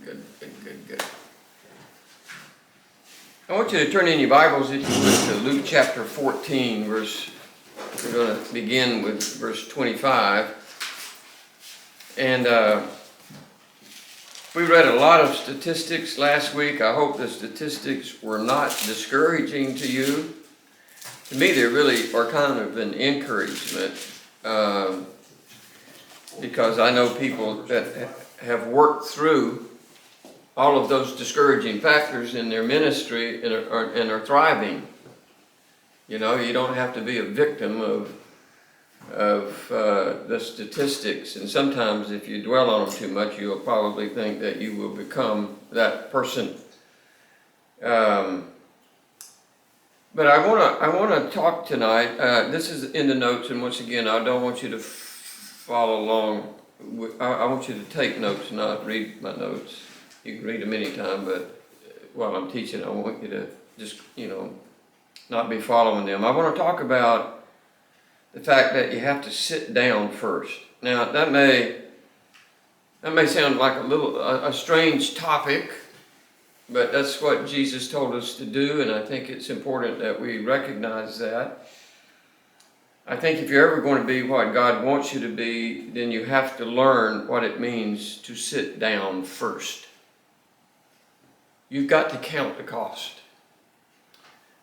Good. I want you to turn in your Bibles, if you would, to Luke chapter 14, we're going to begin with verse 25. And we read a lot of statistics last week. I hope the statistics were not discouraging to you. To me, they really are kind of an encouragement, because I know people that have worked through all of those discouraging factors in their ministry and are thriving. You know, you don't have to be a victim of the statistics, and sometimes if you dwell on them too much, you'll probably think that you will become that person. But I want to talk tonight. This is in the notes, and once again, I don't want you to follow along. I want you to take notes, not read my notes. You can read them anytime, but while I'm teaching, I want you to just, not be following them. I want to talk about the fact that you have to sit down first. Now, that may sound like a strange topic, but that's what Jesus told us to do, and I think it's important that we recognize that. I think if you're ever going to be what God wants you to be, then you have to learn what it means to sit down first. You've got to count the cost.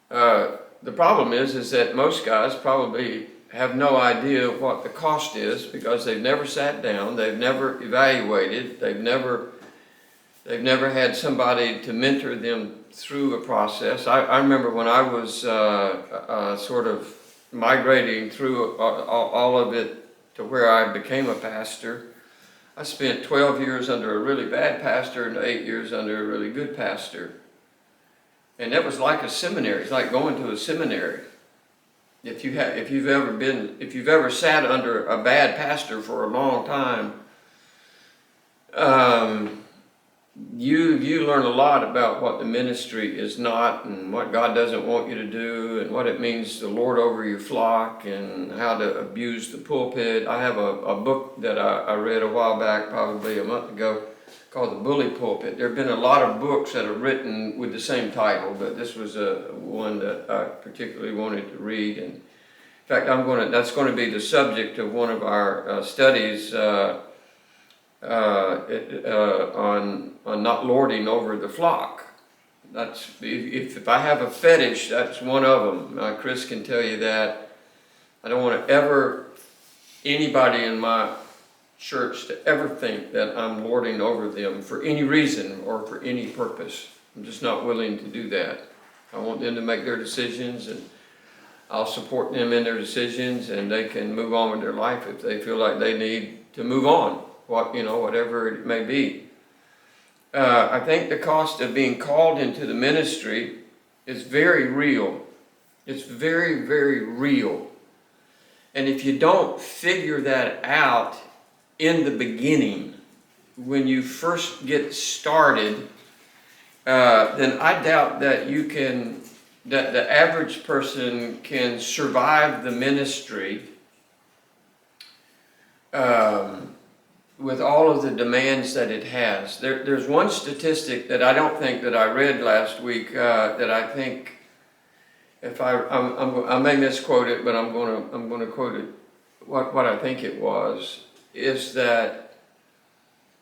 The problem is that most guys probably have no idea what the cost is because they've never sat down, they've never evaluated, they've never had somebody to mentor them through a process. I remember when I was sort of migrating through all of it to where I became a pastor. I spent 12 years under a really bad pastor and 8 years under a really good pastor. And that was like a seminary. It's like going to a seminary. If you've ever sat under a bad pastor for a long time, you learn a lot about what the ministry is not and what God doesn't want you to do and what it means to lord over your flock and how to abuse the pulpit. I have a book that I read a while back, probably a month ago, called The Bully Pulpit. There have been a lot of books that are written with the same title, but this was one that I particularly wanted to read. And in fact, that's going to be the subject of one of our studies on not lording over the flock. That's if I have a fetish, that's one of them. Chris can tell you that. I don't want anybody in my church to ever think that I'm lording over them for any reason or for any purpose. I'm just not willing to do that. I want them to make their decisions, and I'll support them in their decisions, and they can move on with their life if they feel like they need to move on. Whatever it may be. I think the cost of being called into the ministry is very real. It's very, very real. And if you don't figure that out in the beginning, when you first get started, then I doubt that that the average person can survive the ministry with all of the demands that it has. There's one statistic that I don't think that I read last week that I think, if I may misquote it, but I'm going to quote it. What I think it was is that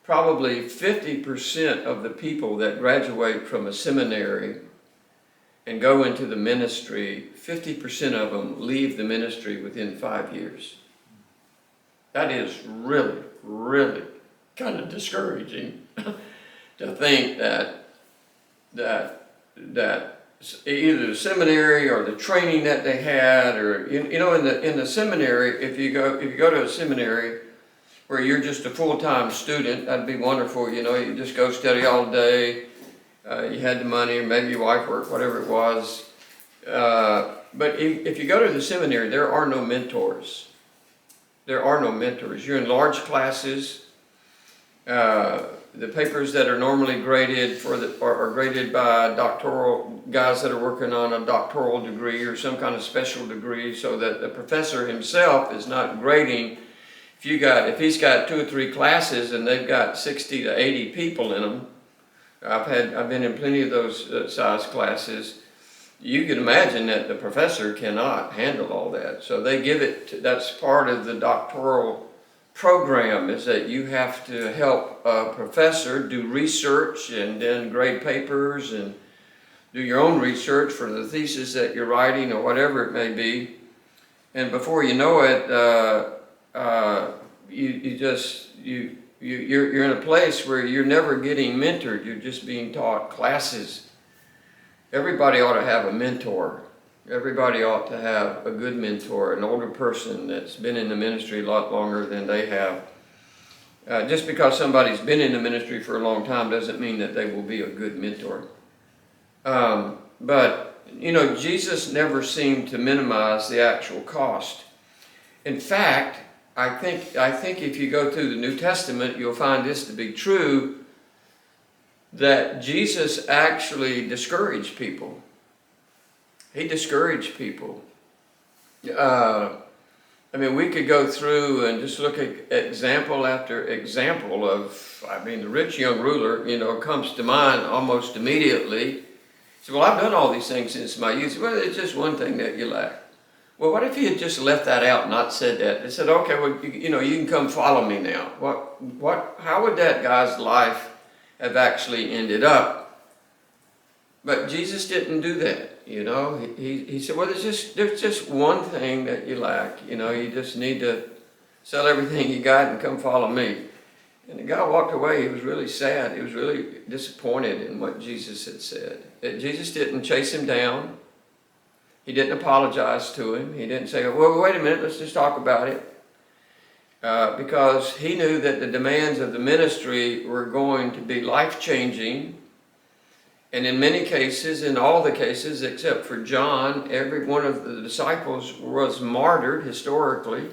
probably 50% of the people that graduate from a seminary and go into the ministry, 50% of them leave the ministry within 5 years. That is really, really kind of discouraging to think that either the seminary or the training that they had, or in the seminary, if you go to a seminary where you're just a full-time student, that'd be wonderful. You just go study all day. You had the money, or maybe your wife worked, whatever it was. But if you go to the seminary, there are no mentors. There are no mentors. You're in large classes. The papers that are normally graded are graded by doctoral guys that are working on a doctoral degree or some kind of special degree, so that the professor himself is not grading. If he's got 2 or 3 classes and they've got 60 to 80 people in them, I've been in plenty of those size classes. You can imagine that the professor cannot handle all that. So they give it, that's part of the doctoral program, is that you have to help a professor do research and then grade papers and do your own research for the thesis that you're writing or whatever it may be. And before you know it, you're in a place where you're never getting mentored. You're just being taught classes. Everybody ought to have a mentor. Everybody ought to have a good mentor, an older person that's been in the ministry a lot longer than they have. Just because somebody's been in the ministry for a long time doesn't mean that they will be a good mentor. But, you know, Jesus never seemed to minimize the actual cost. In fact, I think if you go through the New Testament, you'll find this to be true, that Jesus actually discouraged people. He discouraged people. I mean, we could go through and just look at example after example of, the rich young ruler, you know, comes to mind almost immediately. He said, well, I've done all these things since my youth. Well, it's just one thing that you lack. Well, what if he had just left that out and not said that? They said, okay, well, you know, you can come follow me now. How would that guy's life have actually ended up? But Jesus didn't do that, you know. He said, well, there's just one thing that you lack. You know, you just need to sell everything you got and come follow me. And the guy walked away. He was really sad. He was really disappointed in what Jesus had said. That Jesus didn't chase him down. He didn't apologize to him. He didn't say, well, wait a minute, let's just talk about it. Because he knew that the demands of the ministry were going to be life-changing. And in many cases, in all the cases except for John, every one of the disciples was martyred historically.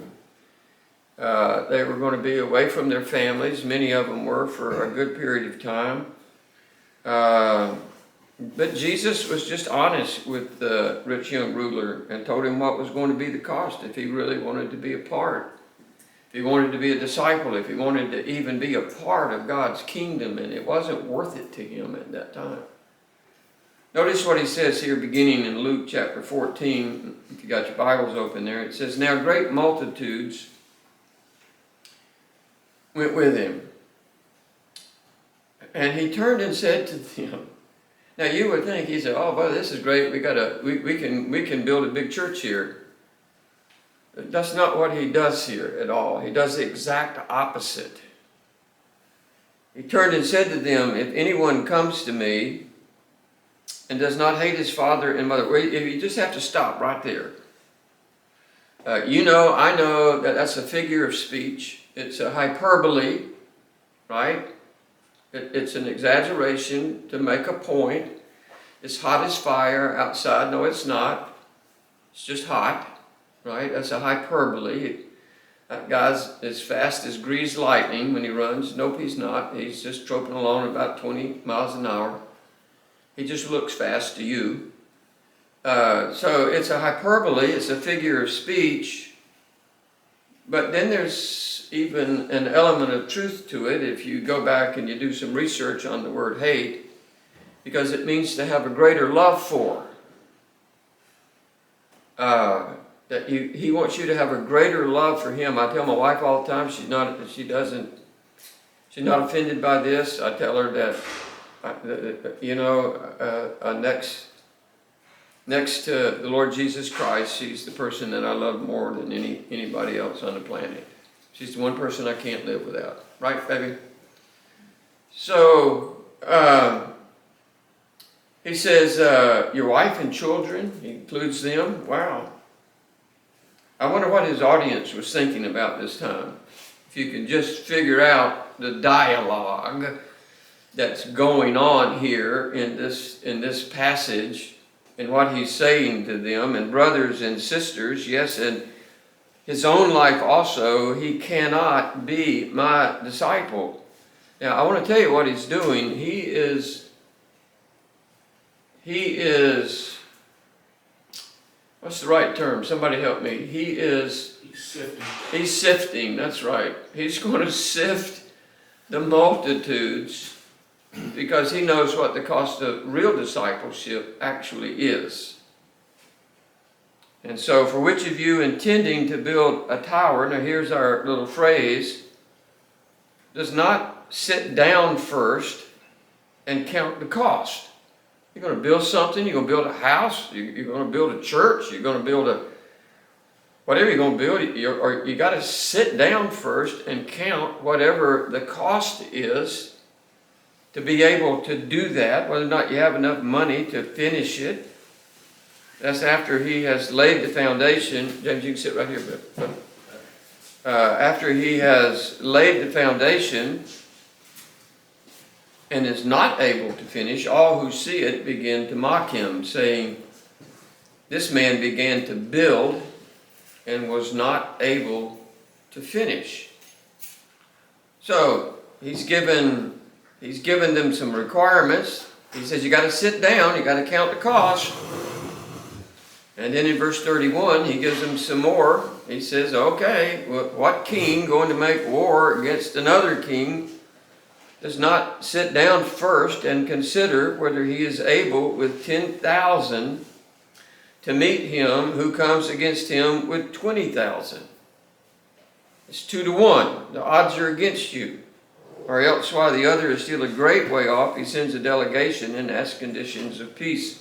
They were going to be away from their families. Many of them were for a good period of time. But Jesus was just honest with the rich young ruler and told him what was going to be the cost if he really wanted to be a part. If he wanted to be a disciple, if he wanted to even be a part of God's kingdom, and it wasn't worth it to him at that time. Notice what he says here beginning in Luke chapter 14, if you got your Bibles open there. It says, now great multitudes went with him. And he turned and said to them, now you would think, he said, oh, boy, this is great, we can build a big church here. That's not what he does here at all. He does the exact opposite. He turned and said to them, if anyone comes to me and does not hate his father and mother, you just have to stop right there. I know that that's a figure of speech. It's a hyperbole, right? It's an exaggeration to make a point. It's hot as fire outside. No, it's not. It's just hot, right? That's a hyperbole. That guy's as fast as greased lightning when he runs. Nope, he's not. He's just troping along about 20 miles an hour. He just looks fast to you. So it's a hyperbole. It's a figure of speech. But then there's even an element of truth to it if you go back and you do some research on the word hate, because it means to have a greater love for. He wants you to have a greater love for him. I tell my wife all the time, she's not offended by this. I tell her that, next to the Lord Jesus Christ, she's the person that I love more than anybody else on the planet. She's the one person I can't live without. Right, baby? So, he says, your wife and children, he includes them. Wow. I wonder what his audience was thinking about this time. If you can just figure out the dialogue that's going on here in this passage and what he's saying to them, and brothers and sisters, yes, and his own life also, he cannot be my disciple. Now, I want to tell you what he's doing. He is, what's the right term? Somebody help me. He's sifting. He's sifting, that's right. He's going to sift the multitudes because he knows what the cost of real discipleship actually is. And so, for which of you intending to build a tower, now here's our little phrase, does not sit down first and count the cost. You're going to build something, you're going to build a house, you're going to build a church, you're going to build whatever you're going to build, you got to sit down first and count whatever the cost is to be able to do that, whether or not you have enough money to finish it. That's after he has laid the foundation. James, you can sit right here. After he has laid the foundation and is not able to finish, all who see it begin to mock him, saying, this man began to build and was not able to finish. So he's given them some requirements. He says you got to sit down, you got to count the cost. And then in verse 31, he gives them some more. He says, okay, what king going to make war against another king does not sit down first and consider whether he is able with 10,000 to meet him who comes against him with 20,000? It's 2 to 1. The odds are against you. Or else while the other is still a great way off, he sends a delegation and asks conditions of peace.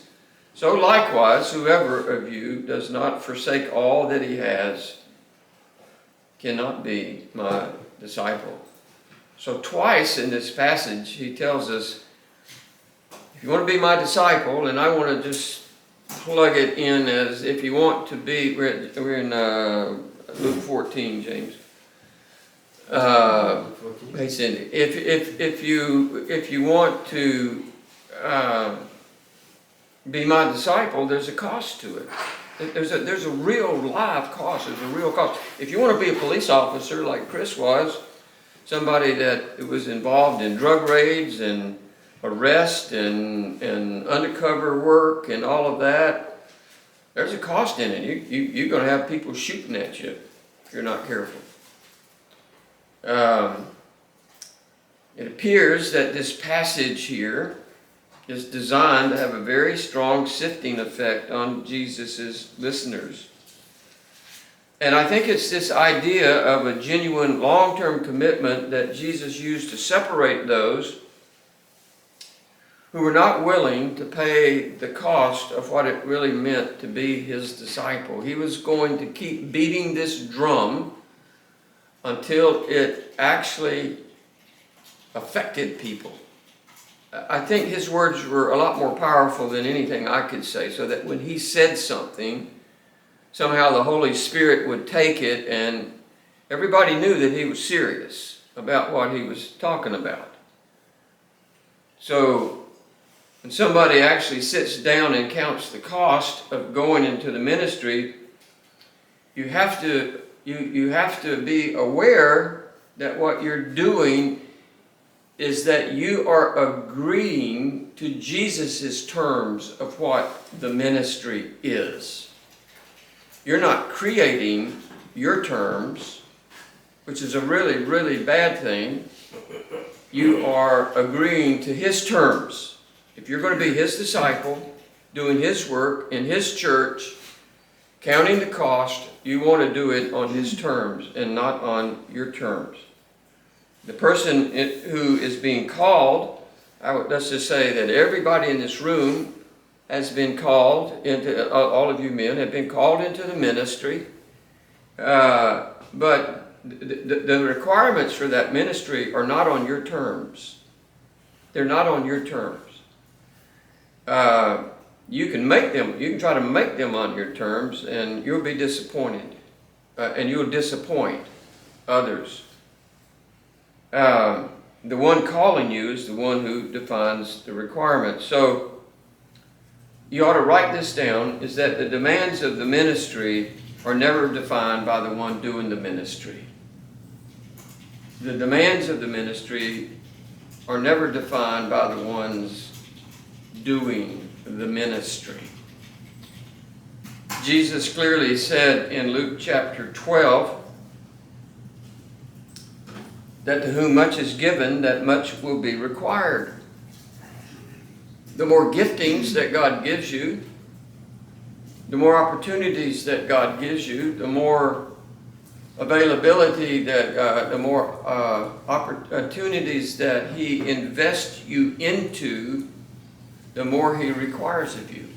So likewise, whoever of you does not forsake all that he has cannot be my disciple. So twice in this passage, he tells us, if you want to be my disciple, and I want to just plug it in as if you want to be, we're in Luke 14, James. Hey Cindy, if you want to be my disciple, there's a cost to it. There's a real live cost. There's a real cost. If you want to be a police officer like Chris was, somebody that was involved in drug raids and arrest and undercover work and all of that, there's a cost in it. You're going to have people shooting at you if you're not careful. It appears that this passage here is designed to have a very strong sifting effect on Jesus' listeners. And I think it's this idea of a genuine long-term commitment that Jesus used to separate those who were not willing to pay the cost of what it really meant to be his disciple. He was going to keep beating this drum until it actually affected people. I think his words were a lot more powerful than anything I could say, so that when he said something, somehow the Holy Spirit would take it and everybody knew that he was serious about what he was talking about. So when somebody actually sits down and counts the cost of going into the ministry, you have to be aware that what you're doing is that you are agreeing to Jesus' terms of what the ministry is. You're not creating your terms, which is a really, really bad thing. You are agreeing to his terms. If you're going to be his disciple, doing his work in his church, counting the cost, you want to do it on his terms and not on your terms. The person who is being called, let's just say that everybody in this room has been called into, all of you men have been called into the ministry, but the requirements for that ministry are not on your terms. They're not on your terms. You can try to make them on your terms, and you'll be disappointed, and you'll disappoint others. The one calling you is the one who defines the requirements. So you ought to write this down, is that the demands of the ministry are never defined by the one doing the ministry. The demands of the ministry are never defined by the ones doing the ministry. Jesus clearly said in Luke chapter 12 that to whom much is given, that much will be required. the more giftings that God gives you, the more opportunities that God gives you, the more availability that, the more opportunities that He invests you into, the more He requires of you.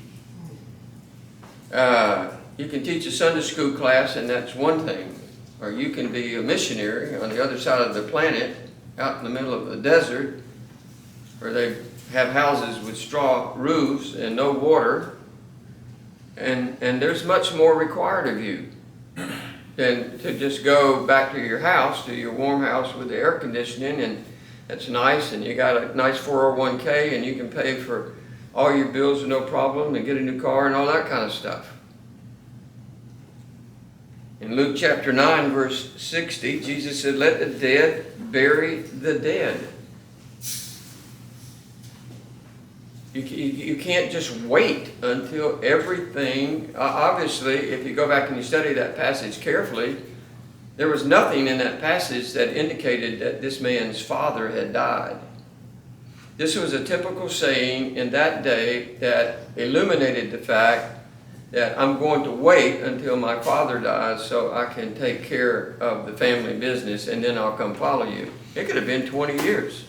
You can teach a Sunday school class, and that's one thing. Or you can be a missionary on the other side of the planet, out in the middle of the desert, where they have houses with straw roofs and no water, and there's much more required of you than to just go back to your house, to your warm house with the air conditioning, and it's nice, and you got a nice 401k, and you can pay for all your bills with no problem, and get a new car and all that kind of stuff. In Luke chapter 9, verse 60, Jesus said, "Let the dead bury the dead." You can't just wait until everything, obviously, if you go back and you study that passage carefully, there was nothing in that passage that indicated that this man's father had died. This was a typical saying in that day that illuminated the fact that I'm going to wait until my father dies so I can take care of the family business, and then I'll come follow you. It could have been 20 years.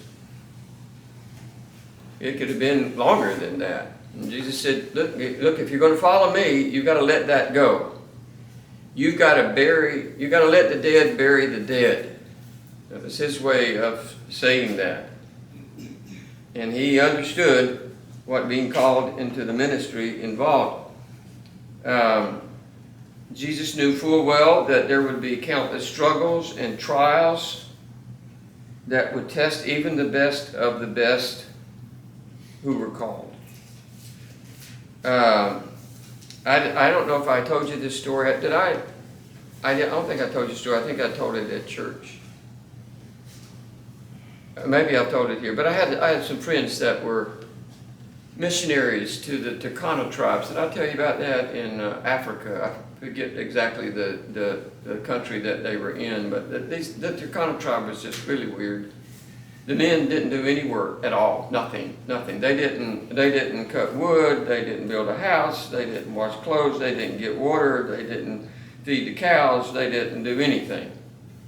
It could have been longer than that. And Jesus said, look, if you're going to follow me, you've got to let that go. You've got to let the dead bury the dead. That was his way of saying that. And he understood what being called into the ministry involved. Jesus knew full well that there would be countless struggles and trials that would test even the best of the best who were called. I don't know if I told you this story. Did I? I don't think I told you the story. I think I told it at church. Maybe I've told it here. But I had some friends that were missionaries to the Turkana tribes. Did I tell you about that in Africa? I forget exactly the country that they were in, but the Turkana tribe was just really weird. The men didn't do any work at all. Nothing. They didn't cut wood. They didn't build a house. They didn't wash clothes. They didn't get water. They didn't feed the cows. They didn't do anything.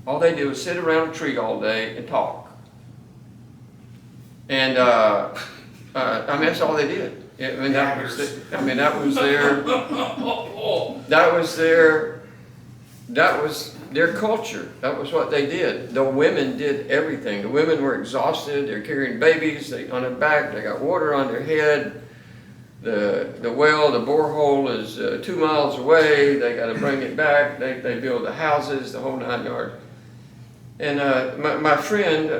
All they did was sit around a tree all day and talk. And that's all they did. That was their culture. That was what they did. The women did everything. The women were exhausted. They're carrying babies on their back. They got water on their head. The borehole is 2 miles away. They got to bring it back. They build the houses, the whole 9 yards. And my friend,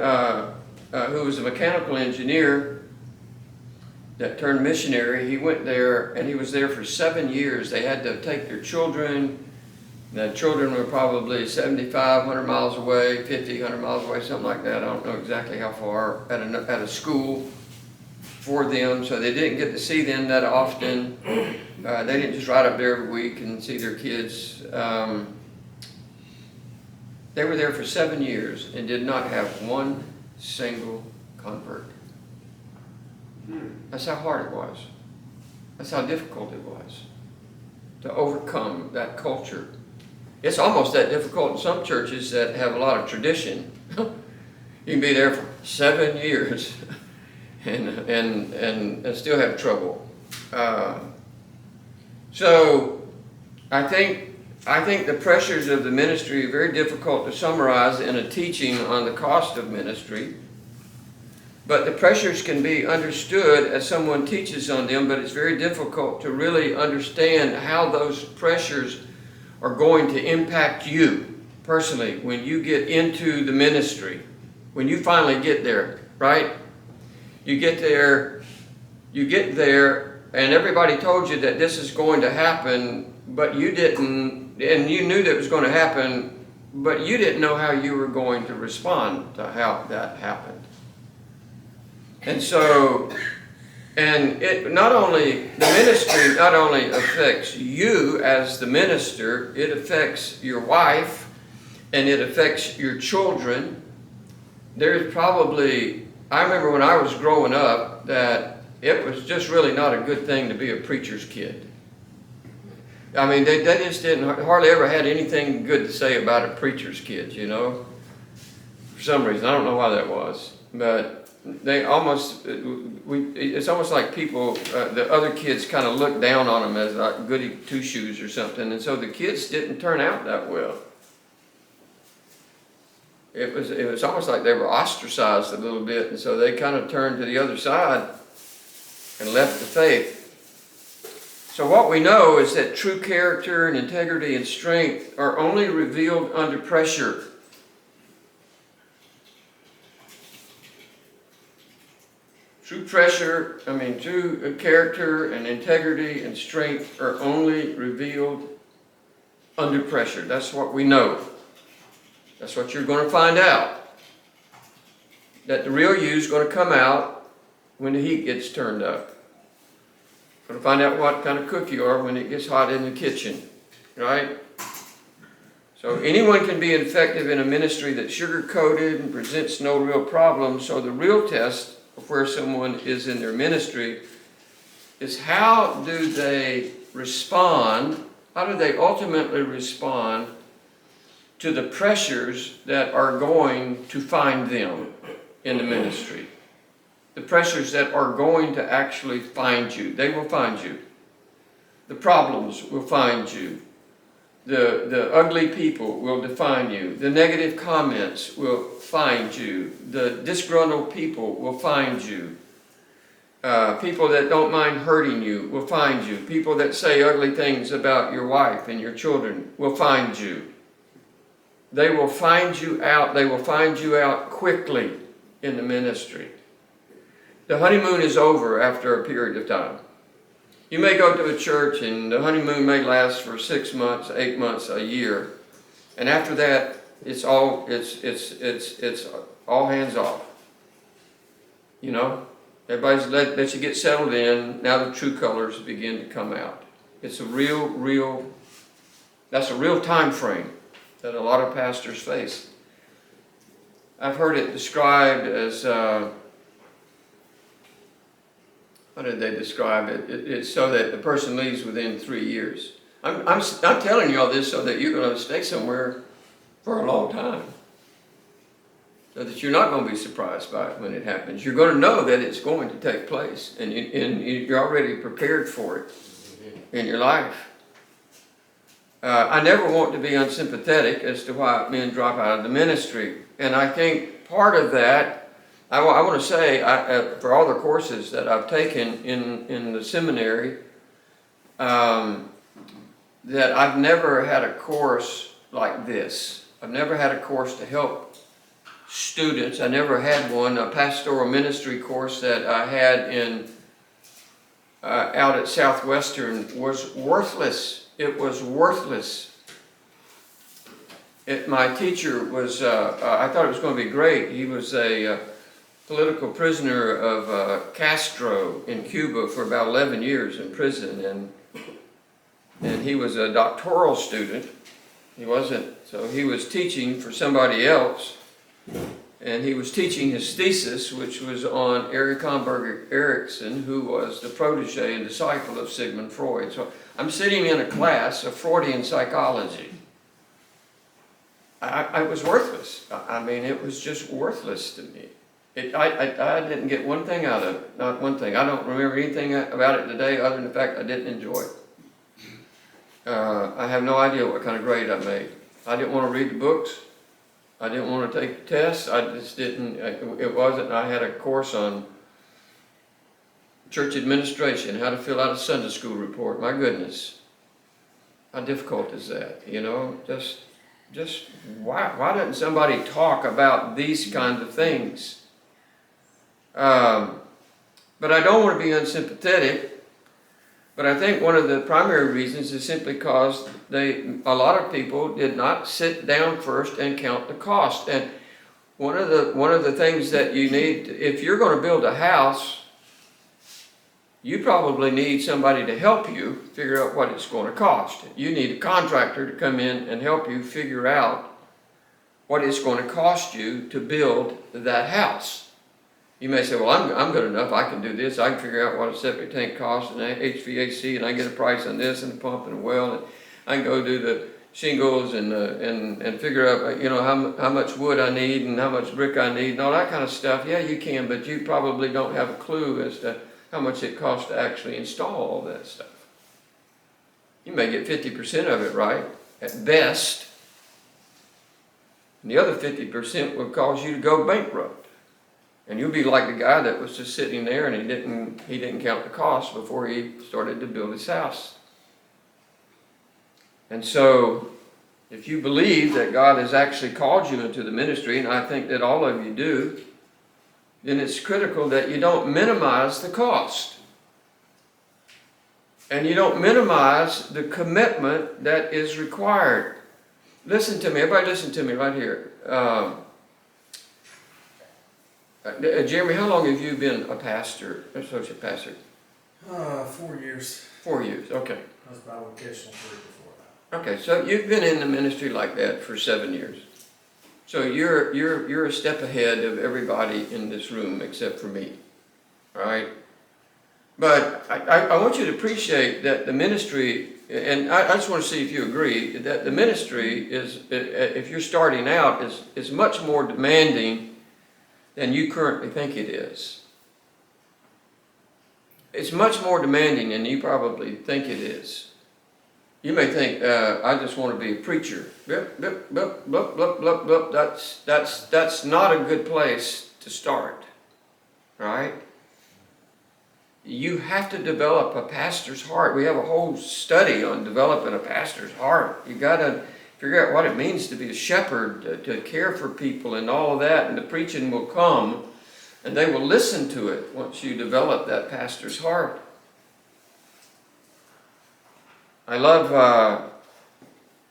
who was a mechanical engineer that turned missionary, he went there, and he was there for 7 years. They had to take their children. The children were probably 75, 100 miles away, 50, 100 miles away, something like that. I don't know exactly how far, at a school for them, so they didn't get to see them that often. They didn't just ride up there every week and see their kids. They were there for 7 years and did not have one single convert. That's how hard it was. That's how difficult it was to overcome that culture. It's almost that difficult in some churches that have a lot of tradition. You can be there for 7 years and still have trouble. So I think the pressures of the ministry are very difficult to summarize in a teaching on the cost of ministry. But the pressures can be understood as someone teaches on them, but it's very difficult to really understand how those pressures are going to impact you personally when you get into the ministry. When you finally get there, right? You get there, and everybody told you that this is going to happen, but you didn't, and you knew that it was going to happen, but you didn't know how you were going to respond to how that happened. And so, the ministry not only affects you as the minister, it affects your wife, and it affects your children. There's probably, I remember when I was growing up that it was just really not a good thing to be a preacher's kid. I mean, they just hardly ever had anything good to say about a preacher's kids, you know. For some reason, I don't know why that was, but they almost, it's almost like people, the other kids kind of looked down on them as like goody two-shoes or something, and so the kids didn't turn out that well. It was almost like they were ostracized a little bit, and so they kind of turned to the other side and left the faith. So what we know is that true character and integrity and strength are only revealed under pressure. True character and integrity and strength are only revealed under pressure. That's what we know. That's what you're going to find out. That the real you is going to come out when the heat gets turned up. Going to find out what kind of cook you are when it gets hot in the kitchen, right? So anyone can be effective in a ministry that's sugar-coated and presents no real problem. So the real test of where someone is in their ministry is how do they respond, how do they ultimately respond to the pressures that are going to find them in the ministry. The pressures that are going to actually find you. They will find you. The problems will find you. The ugly people will define you. The negative comments will find you. The disgruntled people will find you. People that don't mind hurting you will find you. People that say ugly things about your wife and your children will find you. They will find you out. They will find you out quickly in the ministry. The honeymoon is over after a period of time. You may go to a church and the honeymoon may last for 6 months, 8 months, a year. And after that, it's all hands off. You know? Everybody's let you get settled in. Now the true colors begin to come out. It's that's a real time frame that a lot of pastors face. I've heard it described as, how did they describe it? It's so that the person leaves within 3 years. I'm telling you all this so that you're going to stay somewhere for a long time. So that you're not going to be surprised by it when it happens. You're going to know that it's going to take place. And you're already prepared for it in your life. I never want to be unsympathetic as to why men drop out of the ministry. And I think part of that, I want to say, for all the courses that I've taken in the seminary, that I've never had a course like this. I've never had a course to help students. I never had one. A pastoral ministry course that I had out at Southwestern was worthless. It was worthless. My teacher was, I thought it was going to be great. He was a political prisoner of Castro in Cuba for about 11 years in prison. And he was a doctoral student. He wasn't, so he was teaching for somebody else. And he was teaching his thesis, which was on Erich Erikson, who was the protege and disciple of Sigmund Freud. So I'm sitting in a class of Freudian psychology. I was worthless. I mean, it was just worthless to me. I didn't get one thing out of it, not one thing. I don't remember anything about it today other than the fact I didn't enjoy it. I have no idea what kind of grade I made. I didn't want to read the books. I didn't want to take the tests. I just didn't. It wasn't. I had a course on church administration, how to fill out a Sunday school report. My goodness, how difficult is that? You know, just why doesn't somebody talk about these kinds of things? But I don't want to be unsympathetic. But I think one of the primary reasons is simply because a lot of people did not sit down first and count the cost. And one of the things that you need, if you're going to build a house, you probably need somebody to help you figure out what it's going to cost. You need a contractor to come in and help you figure out what it's going to cost you to build that house. You may say, well, I'm good enough. I can do this. I can figure out what a septic tank costs and HVAC, and I get a price on this and a pump and a well, and I can go do the shingles and figure out, you know, how much wood I need and how much brick I need and all that kind of stuff. Yeah, you can, but you probably don't have a clue as to how much it costs to actually install all that stuff. You may get 50% of it right, at best, and the other 50% will cause you to go bankrupt. And you'll be like the guy that was just sitting there and he didn't count the cost before he started to build his house. And so, if you believe that God has actually called you into the ministry, and I think that all of you do, then it's critical that you don't minimize the cost. And you don't minimize the commitment that is required. Listen to me, everybody listen to me right here. Jeremy, how long have you been a pastor, associate pastor? 4 years. 4 years, okay. I was bivocational 3 before that. Okay, so you've been in the ministry like that for 7 years. So you're a step ahead of everybody in this room except for me, all right? But I want you to appreciate that the ministry, and I just want to see if you agree, that the ministry is, if you're starting out, is much more demanding than you currently think it is. It's much more demanding than you probably think it is. You may think, I just want to be a preacher. That's not a good place to start, right? You have to develop a pastor's heart. We have a whole study on developing a pastor's heart. You got to figure out what it means to be a shepherd, to care for people and all of that, and the preaching will come, and they will listen to it once you develop that pastor's heart. I love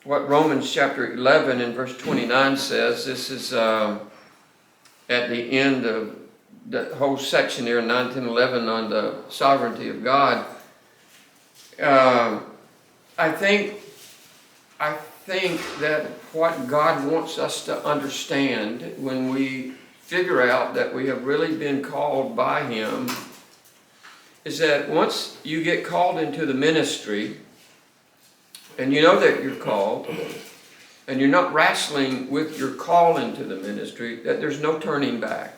what Romans chapter 11 and verse 29 says. This is at the end of the whole section there, 9, 10, 11, on the sovereignty of God. I think that what God wants us to understand when we figure out that we have really been called by Him is that once you get called into the ministry, and you know that you're called, and you're not wrestling with your call into the ministry, that there's no turning back.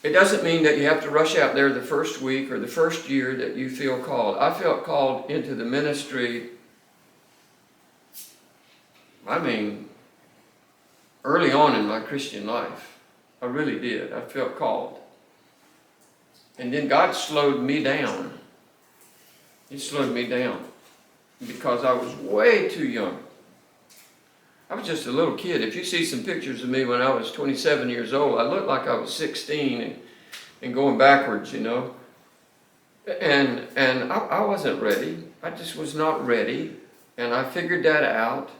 It doesn't mean that you have to rush out there the first week or the first year that you feel called. I felt called into the ministry, early on in my Christian life. I really did. I felt called. And then God slowed me down. He slowed me down because I was way too young. I was just a little kid. If you see some pictures of me when I was 27 years old, I looked like I was 16 and going backwards, you know. And I wasn't ready. I just was not ready. And I figured that out.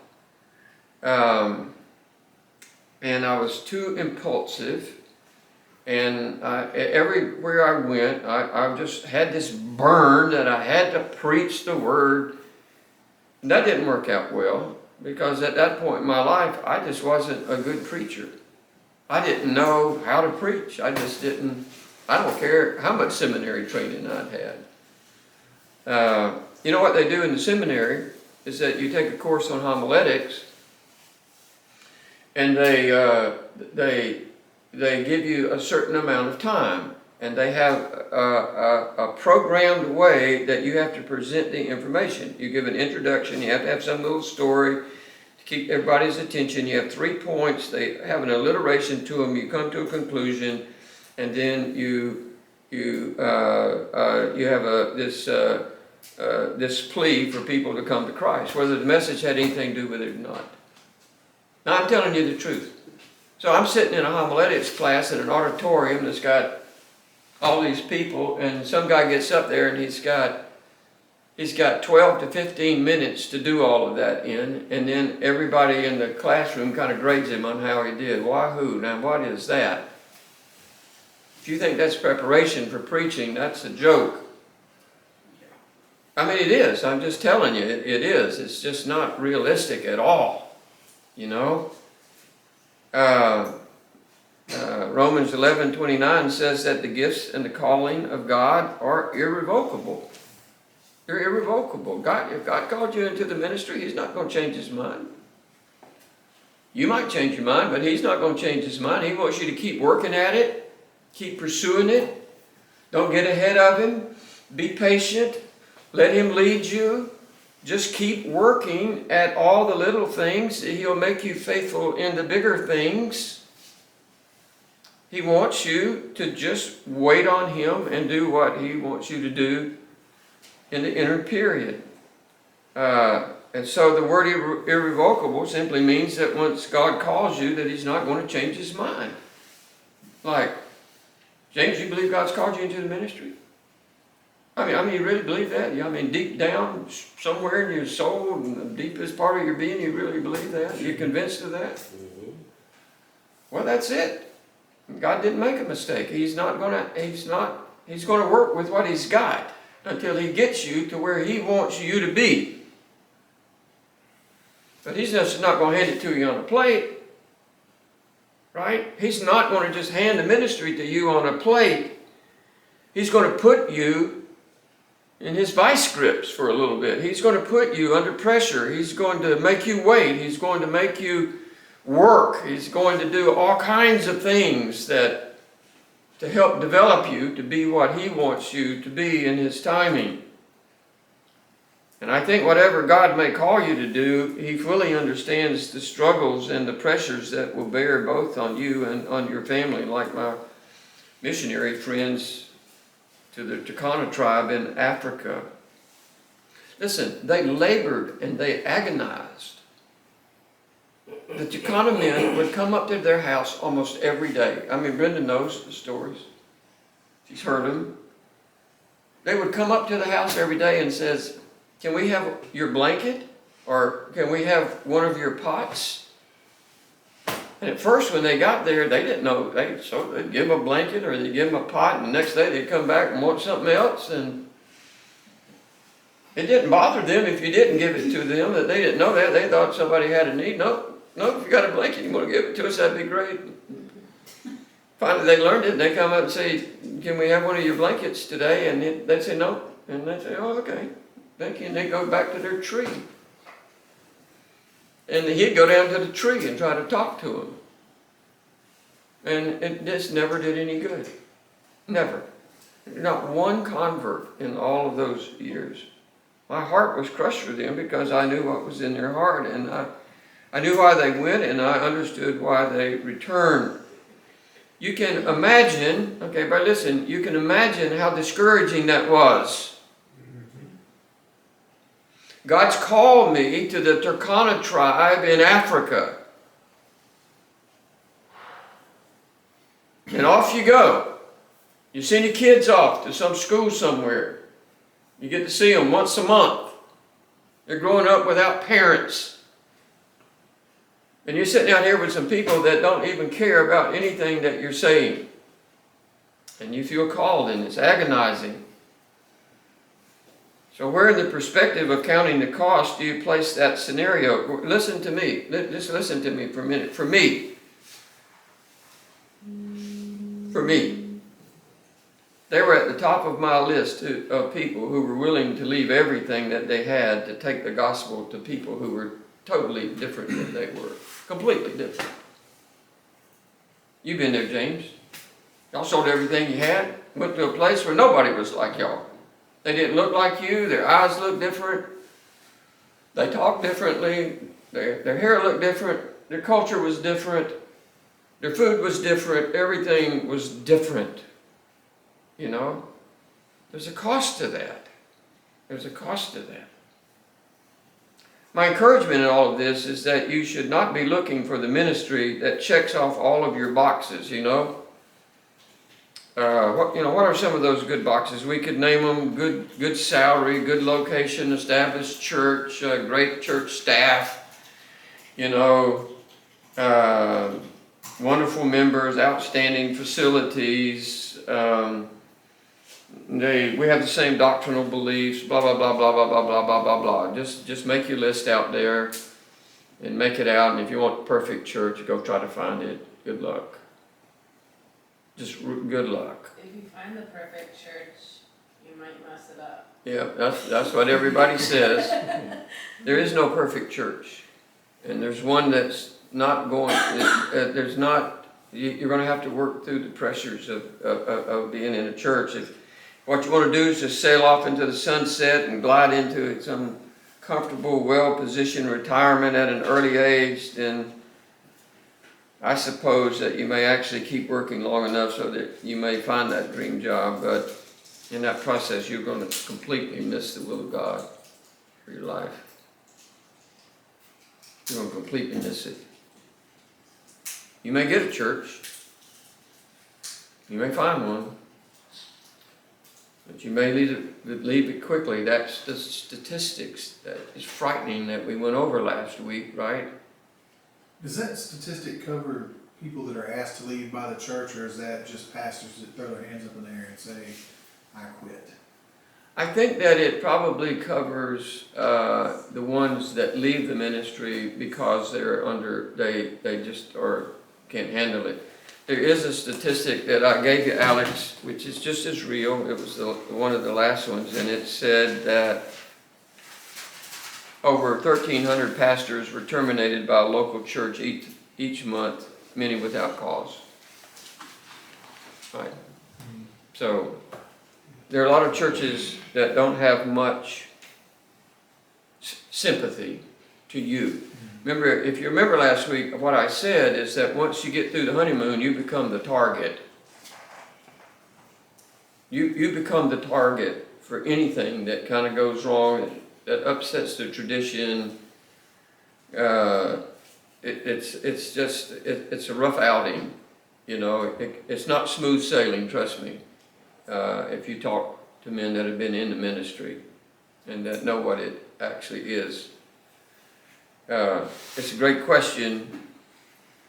And I was too impulsive. And everywhere I went, I just had this burn that I had to preach the word. And that didn't work out well, because at that point in my life, I just wasn't a good preacher. I didn't know how to preach. I don't care how much seminary training I'd had. You know what they do in the seminary is that you take a course on homiletics, and they give you a certain amount of time, and they have a programmed way that you have to present the information. You give an introduction, you have to have some little story to keep everybody's attention. You have 3 points, they have an alliteration to them, you come to a conclusion, and then you have this plea for people to come to Christ, whether the message had anything to do with it or not. Now I'm telling you the truth. So I'm sitting in a homiletics class in an auditorium that's got all these people, and some guy gets up there and he's got 12 to 15 minutes to do all of that in, and then everybody in the classroom kind of grades him on how he did. Wahoo! Now what is that? If you think that's preparation for preaching, that's a joke. I mean, it is. I'm just telling you, it is. It's just not realistic at all, you know. Romans 11:29 says that the gifts and the calling of God are irrevocable. They're irrevocable. If God called you into the ministry, He's not going to change His mind. You might change your mind, but He's not going to change His mind. He wants you to keep working at it, keep pursuing it. Don't get ahead of Him. Be patient. Let Him lead you. Just keep working at all the little things. He'll make you faithful in the bigger things. He wants you to just wait on Him and do what He wants you to do in the inner period. And so the word irrevocable simply means that once God calls you, that He's not going to change His mind. Like, James, you believe God's called you into the ministry? I mean, you really believe that? I mean, deep down, somewhere in your soul, in the deepest part of your being, you really believe that? You're convinced of that? Mm-hmm. Well, that's it. God didn't make a mistake. He's going to work with what He's got until He gets you to where He wants you to be. But He's just not going to hand it to you on a plate. Right? He's not going to just hand the ministry to you on a plate. He's going to put you in His vice grips for a little bit. He's going to put you under pressure. He's going to make you wait. He's going to make you work. He's going to do all kinds of things to help develop you to be what He wants you to be in His timing. And I think whatever God may call you to do, He fully understands the struggles and the pressures that will bear both on you and on your family, like my missionary friends to the Turkana tribe in Africa. Listen, they labored and they agonized. The Turkana men would come up to their house almost every day. I mean, Brenda knows the stories. She's heard them. They would come up to the house every day and says, "Can we have your blanket? Or can we have one of your pots?" And at first when they got there, they didn't know. So they'd give them a blanket or they'd give them a pot, and the next day they'd come back and want something else. And it didn't bother them if you didn't give it to them, that they didn't know that. They thought somebody had a need. No, if you got a blanket, you want to give it to us, that'd be great. Finally they learned it, and they come up and say, "Can we have one of your blankets today?" And they'd say no. And they'd say, "Oh, okay, thank you." And they'd go back to their tree. And he'd go down to the tree and try to talk to him. And it just never did any good. Never. Not one convert in all of those years. My heart was crushed for them because I knew what was in their heart. And I knew why they went, and I understood why they returned. You can imagine, okay, but listen, you can imagine how discouraging that was. God's called me to the Turkana tribe in Africa. And off you go. You send your kids off to some school somewhere. You get to see them once a month. They're growing up without parents. And you're sitting out here with some people that don't even care about anything that you're saying. And you feel called, and it's agonizing. So where in the perspective of counting the cost do you place that scenario? Listen to me. Just listen to me for a minute. For me, they were at the top of my list of people who were willing to leave everything that they had to take the gospel to people who were totally different than they were. Completely different. You've been there, James. Y'all sold everything you had, went to a place where nobody was like y'all. They didn't look like you. Their eyes looked different. They talked differently. Their hair looked different. Their culture was different. Their food was different. Everything was different. You know? There's a cost to that. There's a cost to that. My encouragement in all of this is that you should not be looking for the ministry that checks off all of your boxes, you know? What are some of those good boxes? We could name them: good salary, good location, established church, great church staff, wonderful members, outstanding facilities. We have the same doctrinal beliefs. Blah blah blah blah blah blah blah blah blah blah. Just make your list out there, and make it out. And if you want the perfect church, go try to find it. Good luck. just good luck. If you find the perfect church, you might mess it up. Yeah, that's what everybody says. There is no perfect church. And there's one that's not going, there's not, you're going to have to work through the pressures of being in a church. If what you want to do is just sail off into the sunset and glide into some comfortable, well-positioned retirement at an early age, then I suppose that you may actually keep working long enough so that you may find that dream job, but in that process you're going to completely miss the will of God for your life. You're going to completely miss it. You may get a church. You may find one. But you may leave it quickly. That's the statistics that is frightening that we went over last week, right? Does that statistic cover people that are asked to leave by the church, or is that just pastors that throw their hands up in the air and say, I quit? I think that it probably covers the ones that leave the ministry because they just can't handle it. There is a statistic that I gave you, Alex, which is just as real. It was one of the last ones, and it said that over 1,300 pastors were terminated by a local church each month, many without cause. Right. So there are a lot of churches that don't have much sympathy to you. Remember, if you remember last week, what I said is that once you get through the honeymoon, you become the target. You become the target for anything that kind of goes wrong, that upsets the tradition. It's a rough outing, you know. It's not smooth sailing, trust me. If you talk to men that have been in the ministry and that know what it actually is. It's a great question,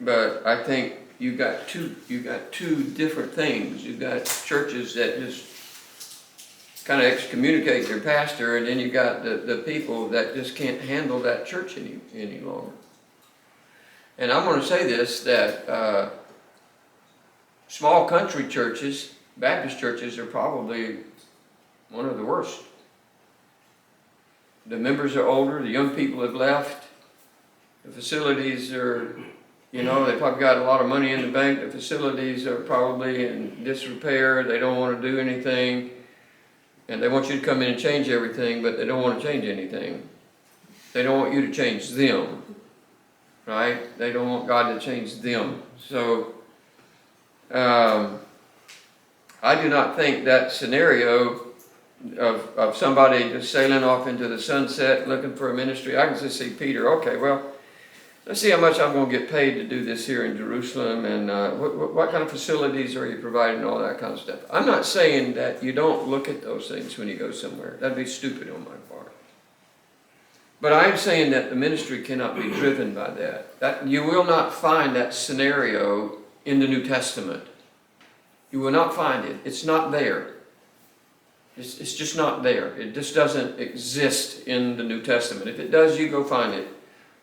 but I think you got two different things. You've got churches that just kind of excommunicate their pastor, and then you got the people that just can't handle that church any longer. And I'm going to say this, that small country churches, Baptist churches, are probably one of the worst. The members are older, the young people have left. The facilities are, they probably got a lot of money in the bank. The facilities are probably in disrepair. They don't want to do anything. And they want you to come in and change everything, but they don't want to change anything. They don't want you to change them, right? They don't want God to change them. So, I do not think that scenario of somebody just sailing off into the sunset looking for a ministry. I can just see Peter, okay, well, let's see how much I'm going to get paid to do this here in Jerusalem, and what kind of facilities are you providing, and all that kind of stuff. I'm not saying that you don't look at those things when you go somewhere. That'd be stupid on my part. But I'm saying that the ministry cannot be driven by that. That you will not find that scenario in the New Testament. You will not find it. It's not there. It's just not there. It just doesn't exist in the New Testament. If it does, you go find it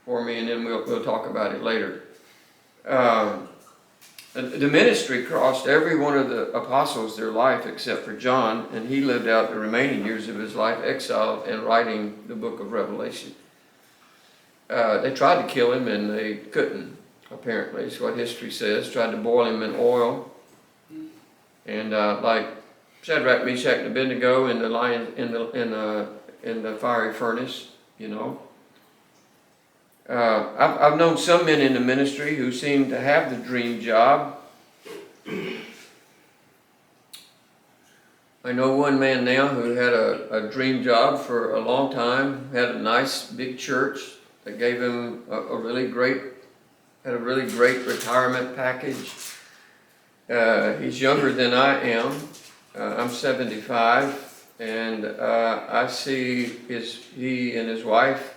for me, and then we'll talk about it later. The ministry cost every one of the apostles their life except for John, and he lived out the remaining years of his life exiled and writing the book of Revelation. They tried to kill him, and they couldn't, apparently. It's what history says. Tried to boil him in oil. And like Shadrach, Meshach, and Abednego in the fiery furnace, I've known some men in the ministry who seem to have the dream job. I know one man now who had a dream job for a long time, had a nice big church that gave him a really great retirement package. He's younger than I am. I'm 75, and I see he and his wife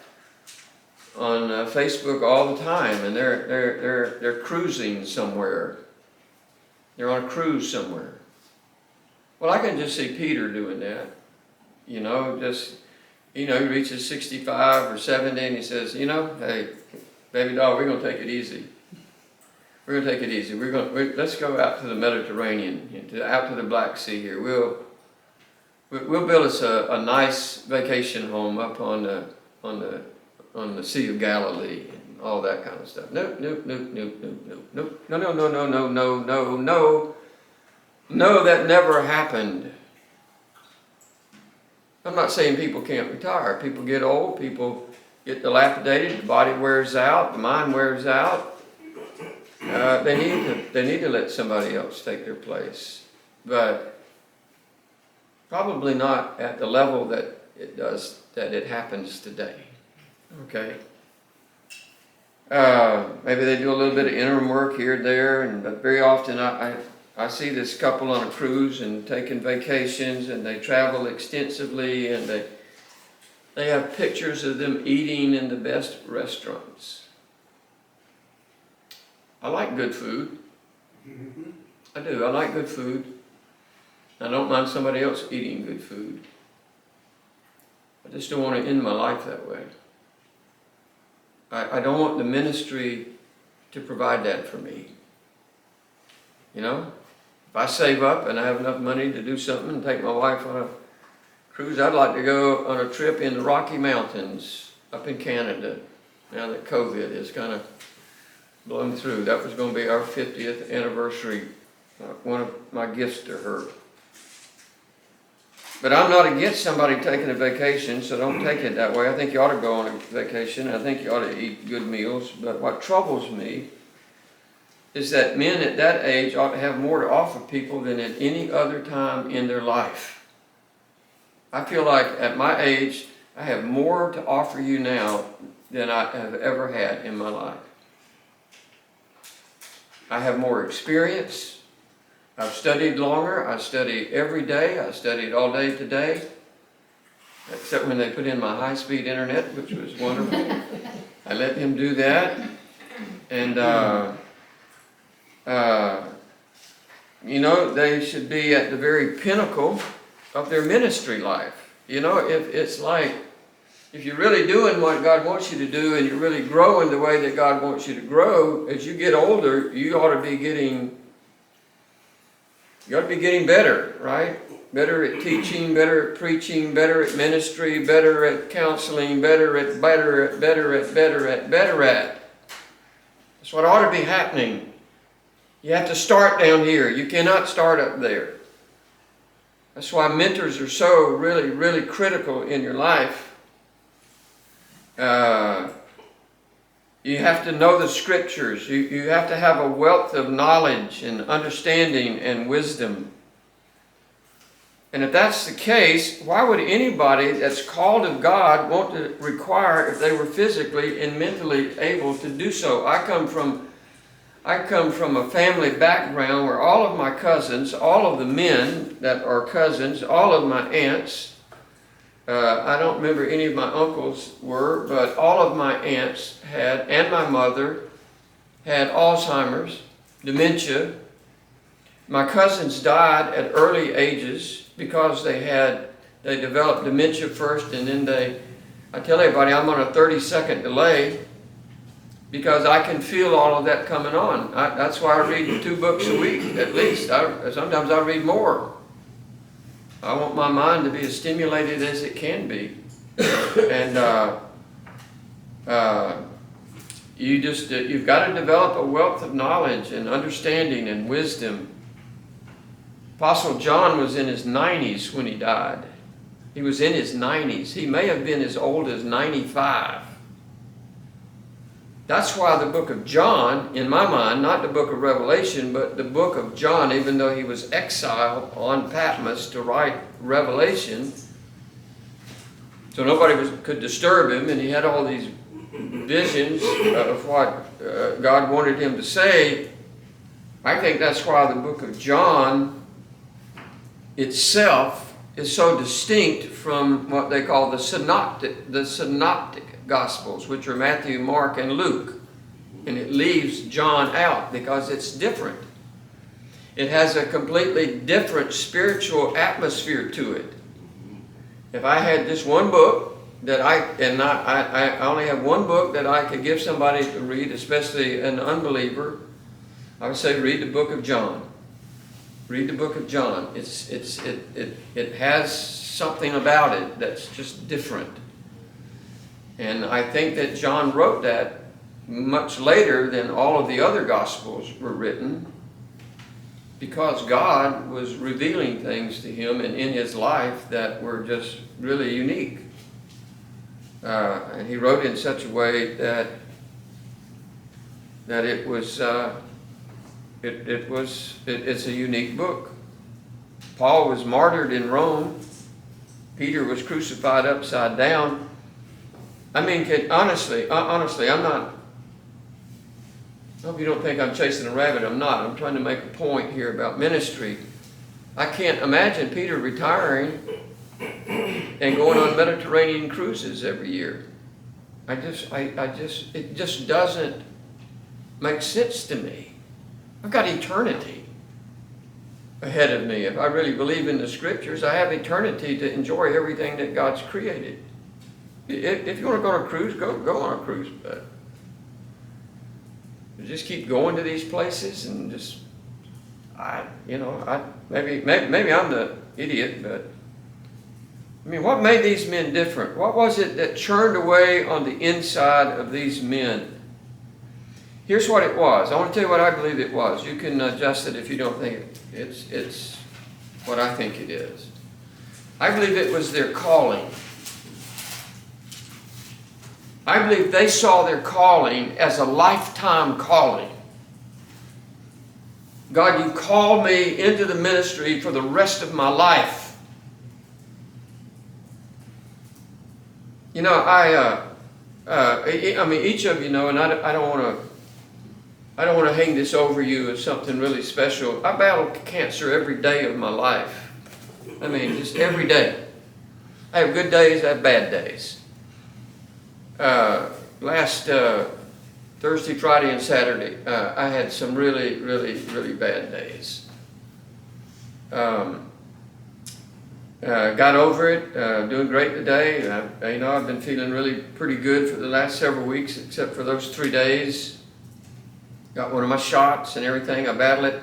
on Facebook all the time, and they're cruising somewhere. They're on a cruise somewhere. Well, I can just see Peter doing that. He reaches 65 or 70, and he says, hey, baby doll, we're going to take it easy. We're gonna take it easy. Let's go out to the Mediterranean, out to the Black Sea here. We'll build us a nice vacation home up on the Sea of Galilee and all that kind of stuff. Nope. No. No, that never happened. I'm not saying people can't retire. People get old, people get dilapidated, the body wears out, the mind wears out. They need to let somebody else take their place. But probably not at the level that it happens today. Okay? Maybe they do a little bit of interim work here and there, but very often I see this couple on a cruise and taking vacations, and they travel extensively, and they have pictures of them eating in the best restaurants. I like good food. I do. I like good food. I don't mind somebody else eating good food. I just don't want to end my life that way. I don't want the ministry to provide that for me. You know? If I save up and I have enough money to do something and take my wife on a cruise, I'd like to go on a trip in the Rocky Mountains up in Canada, now that COVID is kind of blown through. That was going to be our 50th anniversary, one of my gifts to her. But I'm not against somebody taking a vacation, so don't take it that way. I think you ought to go on a vacation. I think you ought to eat good meals. But what troubles me is that men at that age ought to have more to offer people than at any other time in their life. I feel like at my age, I have more to offer you now than I have ever had in my life. I have more experience. I've studied longer. I study every day. I studied all day today, except when they put in my high-speed internet, which was wonderful. I let him do that. And, you know, they should be at the very pinnacle of their ministry life. You know, if you're really doing what God wants you to do and you're really growing the way that God wants you to grow, as you get older, you ought to be getting better, right? Better at teaching, better at preaching, better at ministry, better at counseling, better at. That's what ought to be happening. You have to start down here. You cannot start up there. That's why mentors are so really, really critical in your life. You have to know the scriptures. You have to have a wealth of knowledge and understanding and wisdom. And if that's the case, why would anybody that's called of God want to require if they were physically and mentally able to do so? I come from a family background where all of my cousins, all of the men that are cousins, all of my aunts, I don't remember any of my uncles were, but all of my aunts had, and my mother, had Alzheimer's, dementia. My cousins died at early ages because they developed dementia first, and then I tell everybody I'm on a 30-second delay because I can feel all of that coming on. That's why I read 2 books a week at least. Sometimes I read more. I want my mind to be as stimulated as it can be. And you've got to develop a wealth of knowledge and understanding and wisdom. Apostle John was in his 90s when he died. He was in his 90s. He may have been as old as 95. That's why the book of John, in my mind, not the book of Revelation, but the book of John, even though he was exiled on Patmos to write Revelation, so nobody could disturb him, and he had all these visions of what God wanted him to say. I think that's why the book of John itself is so distinct from what they call the synoptic Gospels, which are Matthew, Mark, and Luke. And it leaves John out because it's different. It has a completely different spiritual atmosphere to it. If I had this one book that I only have one book that I could give somebody to read, especially an unbeliever, I would say read the book of John. Read the book of John. It has something about it that's just different. And I think that John wrote that much later than all of the other Gospels were written, because God was revealing things to him and in his life that were just really unique. And he wrote in such a way that it was it's a unique book. Paul was martyred in Rome. Peter was crucified upside down. I mean, honestly, I'm not. I hope you don't think I'm chasing a rabbit. I'm not. I'm trying to make a point here about ministry. I can't imagine Peter retiring and going on Mediterranean cruises every year. It just doesn't make sense to me. I've got eternity ahead of me. If I really believe in the Scriptures, I have eternity to enjoy everything that God's created. If you want to go on a cruise, go on a cruise, but just keep going to these places and just, maybe I'm the idiot, but I mean, what made these men different? What was it that churned away on the inside of these men? Here's what it was. I want to tell you what I believe it was. You can adjust it if you don't think it's what I think it is. I believe it was their calling. I believe they saw their calling as a lifetime calling. God, you called me into the ministry for the rest of my life. You know, I mean, each of you know, and I don't want to hang this over you as something really special. I battle cancer every day of my life. I mean, just every day. I have good days, I have bad days. Last Thursday, Friday, and Saturday, I had some really, really, really bad days. Got over it, doing great today. I've been feeling really pretty good for the last several weeks, except for those 3 days. Got one of my shots and everything. I battle it.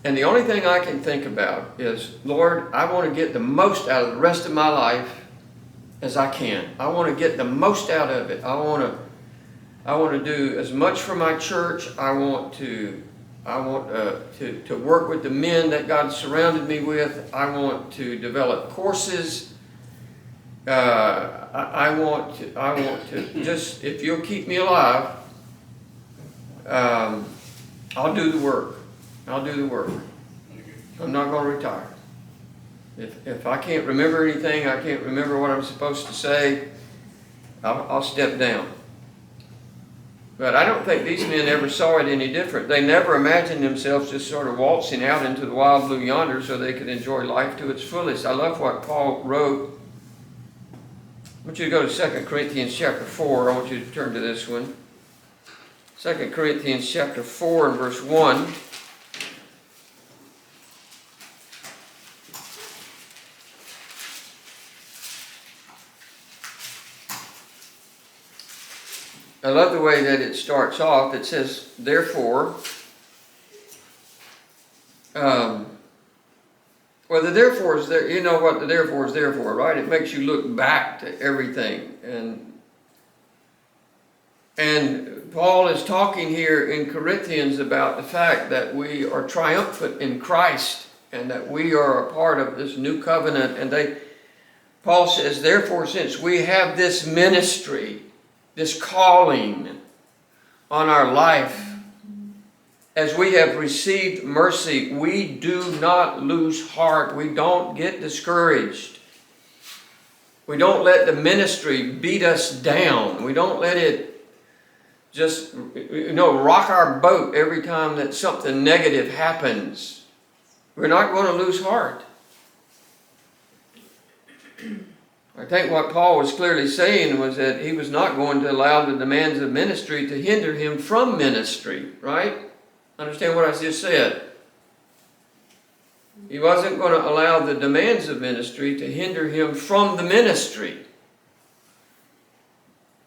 And the only thing I can think about is, Lord, I want to get the most out of the rest of my life as I can. I want to get the most out of it. I want to do as much for my church. I want to work with the men that God surrounded me with. I want to develop courses. I want to just, if you'll keep me alive, I'll do the work. I'll do the work. I'm not going to retire. If I can't remember anything, I can't remember what I'm supposed to say, I'll step down. But I don't think these men ever saw it any different. They never imagined themselves just sort of waltzing out into the wild blue yonder so they could enjoy life to its fullest. I love what Paul wrote. I want you to go to 2 Corinthians chapter 4. I want you to turn to this one. 2 Corinthians chapter 4 and verse 1. I love the way that it starts off. It says, therefore, well, the therefore is there. You know what the therefore is there for, right? It makes you look back to everything. And Paul is talking here in Corinthians about the fact that we are triumphant in Christ and that we are a part of this new covenant. And Paul says, therefore, since we have this ministry, this calling on our life, as we have received mercy, we do not lose heart. We don't get discouraged. We don't let the ministry beat us down. We don't let it just, rock our boat every time that something negative happens. We're not going to lose heart. I think what Paul was clearly saying was that he was not going to allow the demands of ministry to hinder him from ministry, right? Understand what I just said? He wasn't going to allow the demands of ministry to hinder him from the ministry.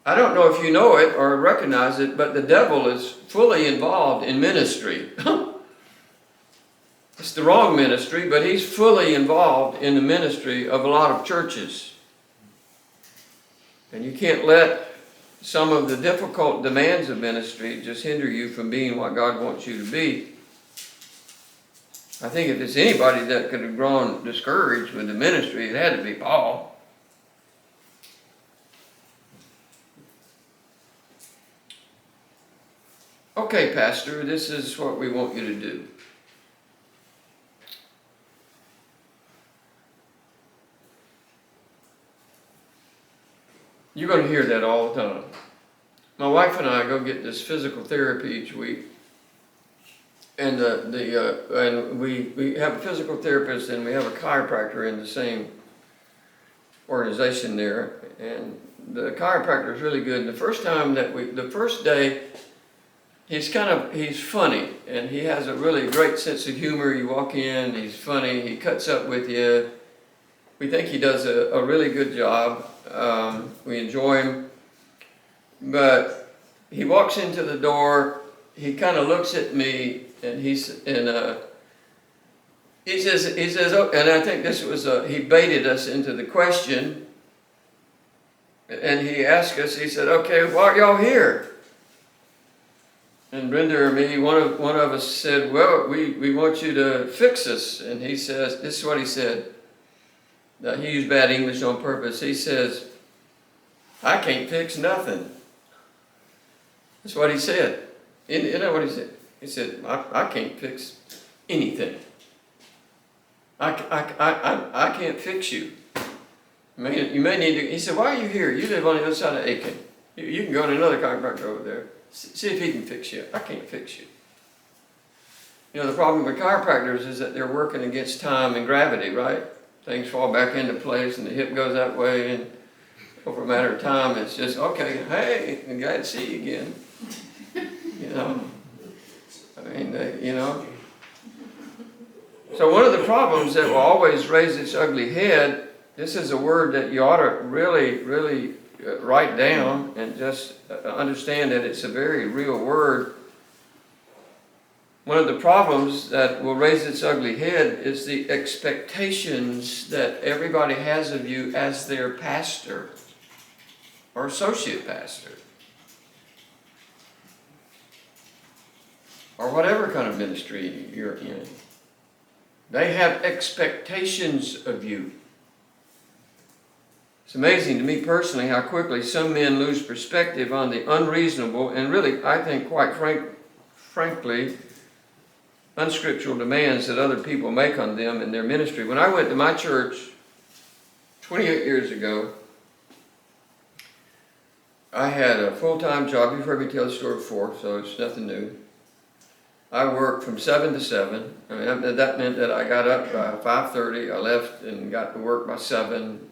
I don't know if you know it or recognize it, but the devil is fully involved in ministry. It's the wrong ministry, but he's fully involved in the ministry of a lot of churches. And you can't let some of the difficult demands of ministry just hinder you from being what God wants you to be. I think if there's anybody that could have grown discouraged with the ministry, it had to be Paul. Okay, Pastor, this is what we want you to do. You're going to hear that all the time. My wife and I go get this physical therapy each week. And and we have a physical therapist and we have a chiropractor in the same organization there. And the chiropractor is really good. And the first day, he's funny, and he has a really great sense of humor. You walk in, he's funny, he cuts up with you. We think he does a really good job. We enjoy him. But he walks into the door, he kind of looks at me, and he says, oh, and I think this was, he baited us into the question. And he asked us, he said, okay, why are y'all here? And Brenda or me, one of us said, well, we want you to fix us. And he says, this is what he said. He used bad English on purpose. He says, I can't fix nothing. That's what he said. You know what he said? He said, I can't fix anything. I can't fix you. You may need to, he said, why are you here? You live on the other side of Aiken. You can go to another chiropractor over there. See if he can fix you. I can't fix you. You know, the problem with chiropractors is that they're working against time and gravity, right? Things fall back into place and the hip goes that way, and over a matter of time, it's just, okay, hey, I'm glad to see you again. You know? I mean, you know? So one of the problems that will always raise its ugly head, this is a word that you ought to really write down and just understand that it's a very real word. One of the problems that will raise its ugly head is the expectations that everybody has of you as their pastor or associate pastor, or whatever kind of ministry you're in. They have expectations of you. It's amazing to me personally how quickly some men lose perspective on the unreasonable and really, I think, quite frankly, unscriptural demands that other people make on them in their ministry. When I went to my church 28 years ago, I had a full-time job. You've heard me tell the story before, so it's nothing new. I worked from 7 to 7. I mean, that meant that I got up by 5:30. I left and got to work by 7.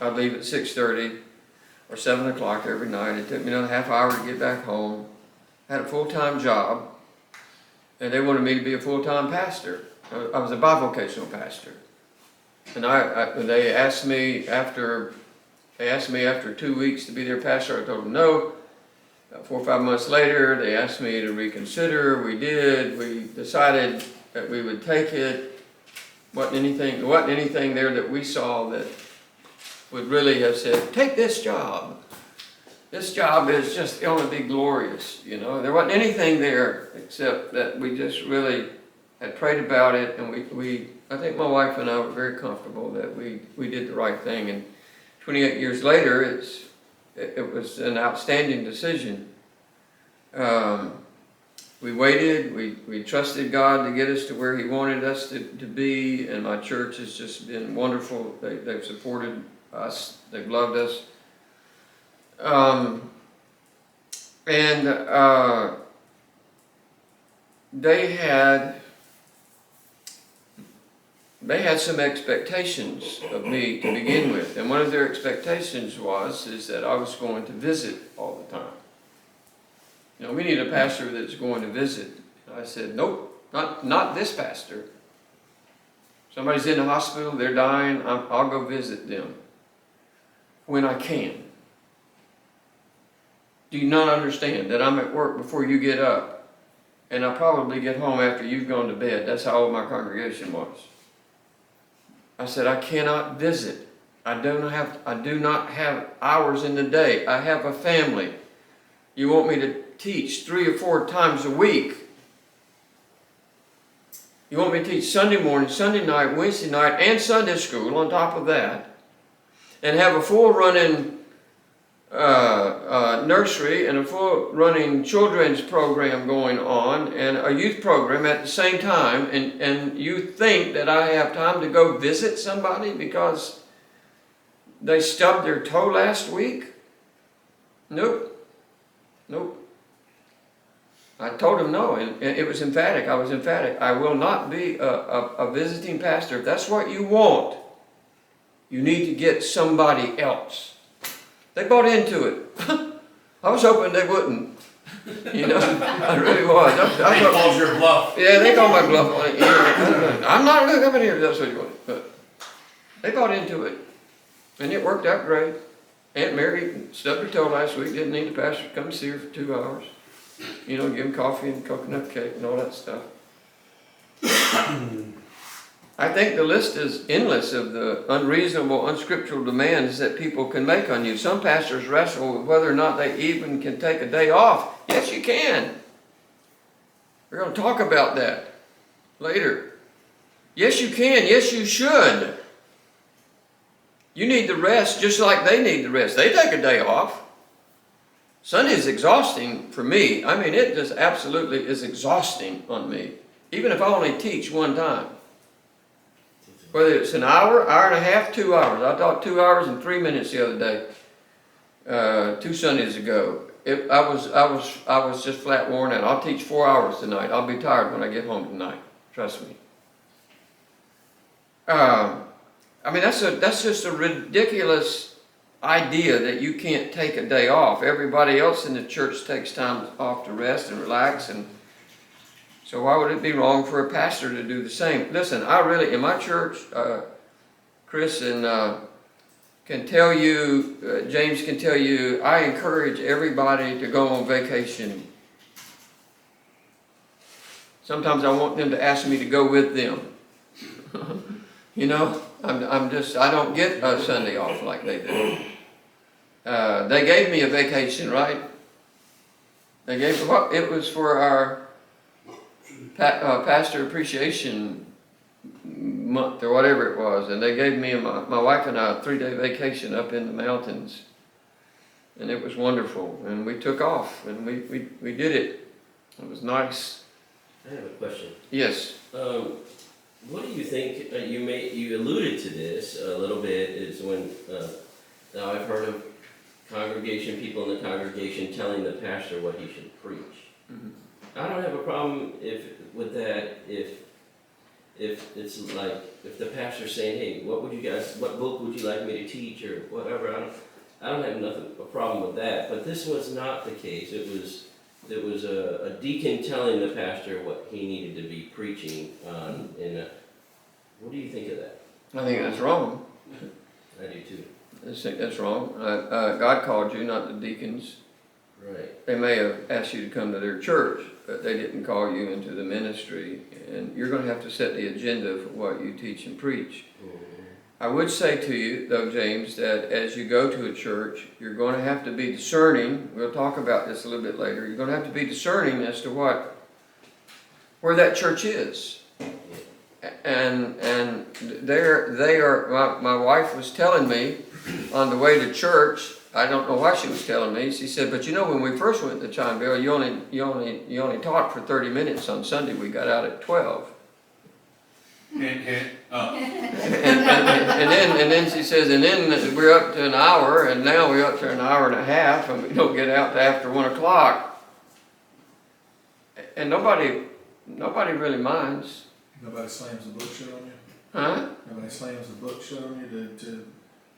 I'd leave at 6:30 or 7 o'clock every night. It took me another half hour to get back home. I had a full-time job, and they wanted me to be a full-time pastor. I was a bivocational pastor. And they asked me after 2 weeks to be their pastor. I told them no. 4 or 5 months later, they asked me to reconsider. We did. We decided that we would take it. Wasn't anything there that we saw that would really have said, take this job. This job is just going to be glorious, you know. There wasn't anything there except that we just really had prayed about it, and I think my wife and I were very comfortable that we did the right thing. And 28 years later, it was an outstanding decision. We waited, we trusted God to get us to where He wanted us to be, and my church has just been wonderful. They've supported us, they've loved us. They had some expectations of me to begin with, and one of their expectations is that I was going to visit all the time. You know, we need a pastor that's going to visit. And I said, nope, not this pastor. Somebody's in the hospital, they're dying, I'll go visit them when I can. Do you not understand that I'm at work before you get up? And I probably get home after you've gone to bed. That's how old my congregation was. I said, I cannot visit. I do not have hours in the day. I have a family. You want me to teach 3 or 4 times a week? You want me to teach Sunday morning, Sunday night, Wednesday night, and Sunday school on top of that, and have a full running nursery and a full running children's program going on and a youth program at the same time, and you think that I have time to go visit somebody because they stubbed their toe last week? Nope. Nope. I told him no, and it was emphatic. I was emphatic. I will not be a visiting pastor. If that's what you want, you need to get somebody else. They bought into it. I was hoping they wouldn't. You know, I really was. They called your bluff. Yeah, they called my bluff. You know, I'm not going to come in here if that's what you want. But they bought into it, and it worked out great. Aunt Mary stubbed her toe last week. Didn't need the pastor to come see her for 2 hours. You know, give them coffee and coconut cake and all that stuff. I think the list is endless of the unreasonable, unscriptural demands that people can make on you. Some pastors wrestle with whether or not they even can take a day off. Yes, you can. We're going to talk about that later. Yes, you can. Yes, you should. You need the rest just like they need the rest. They take a day off. Sunday is exhausting for me. I mean, it just absolutely is exhausting on me. Even if I only teach one time. Whether it's an hour, hour and a half, 2 hours. I taught 2 hours and 3 minutes the other day, 2 Sundays ago. I was just flat worn out. I'll teach 4 hours tonight. I'll be tired when I get home tonight. Trust me. I mean, that's just a ridiculous idea that you can't take a day off. Everybody else in the church takes time off to rest and relax, and so why would it be wrong for a pastor to do the same? Listen, I really, in my church, Chris and can tell you, James can tell you, I encourage everybody to go on vacation. Sometimes I want them to ask me to go with them. You know, I don't get a Sunday off like they do. They gave me a vacation, right? It was for our pastor appreciation month or whatever it was, and they gave me and my wife and I a 3-day vacation up in the mountains, and it was wonderful. And we took off, and we did it. It was nice. I have a question. Yes. What do you think? You alluded to this a little bit. Is when now I've heard of people in the congregation telling the pastor what he should preach. Mm-hmm. I don't have a problem with that if it's like if the pastor's saying, hey, what book would you like me to teach or whatever. I don't have a problem with that. But this was not the case. It was a deacon telling the pastor what he needed to be preaching on. What do you think of that? I think that's wrong. I do too. I think that's wrong. God called you, not the deacons. Right. They may have asked you to come to their church, but they didn't call you into the ministry. And you're going to have to set the agenda for what you teach and preach. Mm-hmm. I would say to you, though, James, that as you go to a church, you're going to have to be discerning. We'll talk about this a little bit later. You're going to have to be discerning as to where that church is. And they are. My wife was telling me on the way to church. I don't know why she was telling me. She said, "But you know, when we first went to Chinville, you only taught for 30 minutes on Sunday. We got out at 12." And then she says, and then we're up to an hour, and now we're up to an hour and a half, and we don't get out to after 1 o'clock. And nobody really minds. Nobody slams the book shut on you? Huh? Nobody slams the book shut on you to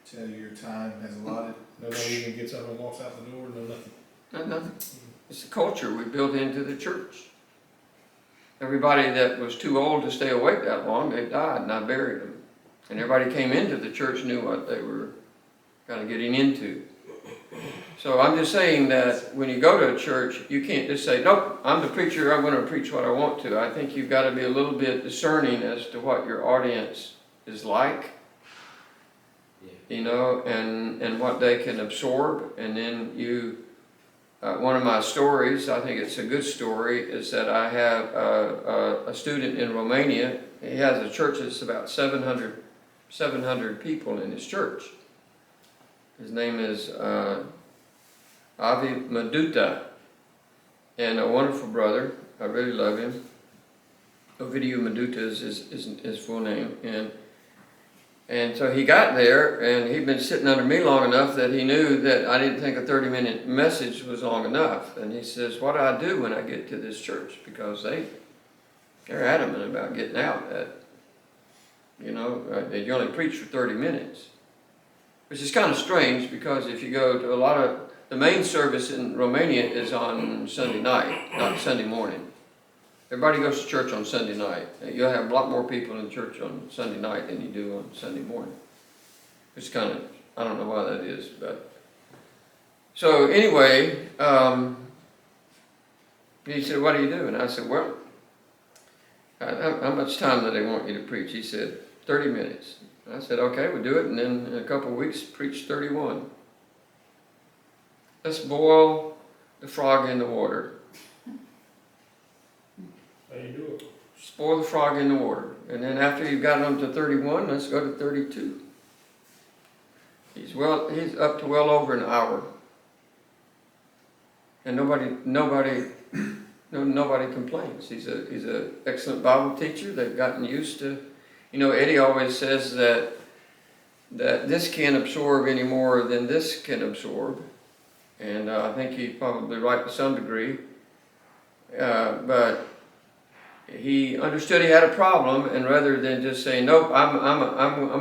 tell you your time has allotted? Nobody even gets up and walks out the door? No nothing? No, nothing. It's the culture we built into the church. Everybody that was too old to stay awake that long, they died, and I buried them. And everybody came into the church knew what they were kind of getting into. So I'm just saying that when you go to a church, you can't just say, nope, I'm the preacher, I'm going to preach what I want to. I think you've got to be a little bit discerning as to what your audience is like, Yeah. you know, and what they can absorb. And then one of my stories, I think it's a good story, is that I have a student in Romania. He has a church that's about 700 people in his church. His name is Avi Maduta, and a wonderful brother. I really love him. Ovidiu Maduta is his full name. And so he got there, and he'd been sitting under me long enough that he knew that I didn't think a 30-minute message was long enough. And he says, what do I do when I get to this church? Because they're adamant about getting out. They only preach for 30 minutes. Which is kind of strange, because if you go to the main service in Romania is on Sunday night, not Sunday morning. Everybody goes to church on Sunday night. You'll have a lot more people in church on Sunday night than you do on Sunday morning. It's kind of, I don't know why that is, but. So anyway, he said, what do you do? And I said, well, how much time do they want you to preach? He said, 30 minutes. I said, okay, we'll do it, and then in a couple of weeks, preach 31. Let's boil the frog in the water. How you do it? Just boil the frog in the water. And then after you've got them to 31, let's go to 32. He's up to well over an hour. And nobody complains. He's a excellent Bible teacher. They've gotten used to. Eddie always says that this can't absorb any more than this can absorb. And I think he's probably right to some degree. But he understood he had a problem, and rather than just saying, nope, I'm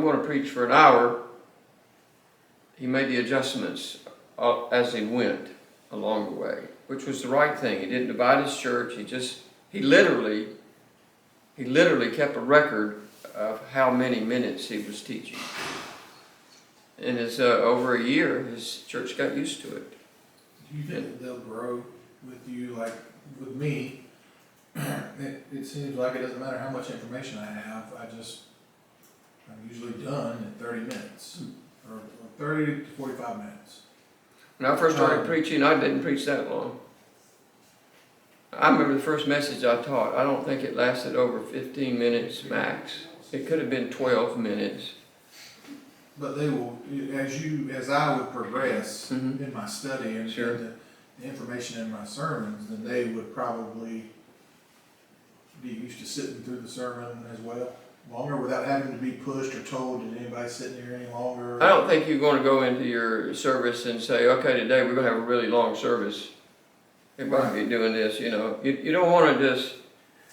going to preach for an hour, he made the adjustments as he went along the way, which was the right thing. He didn't divide his church. He literally kept a record of how many minutes he was teaching. And it's over a year, his church got used to it. Do you think that they'll grow with you? Like with me, it seems like it doesn't matter how much information I have. I'm usually done in 30 minutes, or 30 to 45 minutes. When I first started preaching, I didn't preach that long. I remember the first message I taught, I don't think it lasted over 15 minutes max. It could have been 12 minutes. But they will, as I would progress Mhm. in my study and Sure. the information in my sermons, then they would probably be used to sitting through the sermon as well, longer, without having to be pushed or told, did anybody sitting here any longer? I don't think you're going to go into your service and say, okay, today we're going to have a really long service. Everybody be doing this, You don't want to just,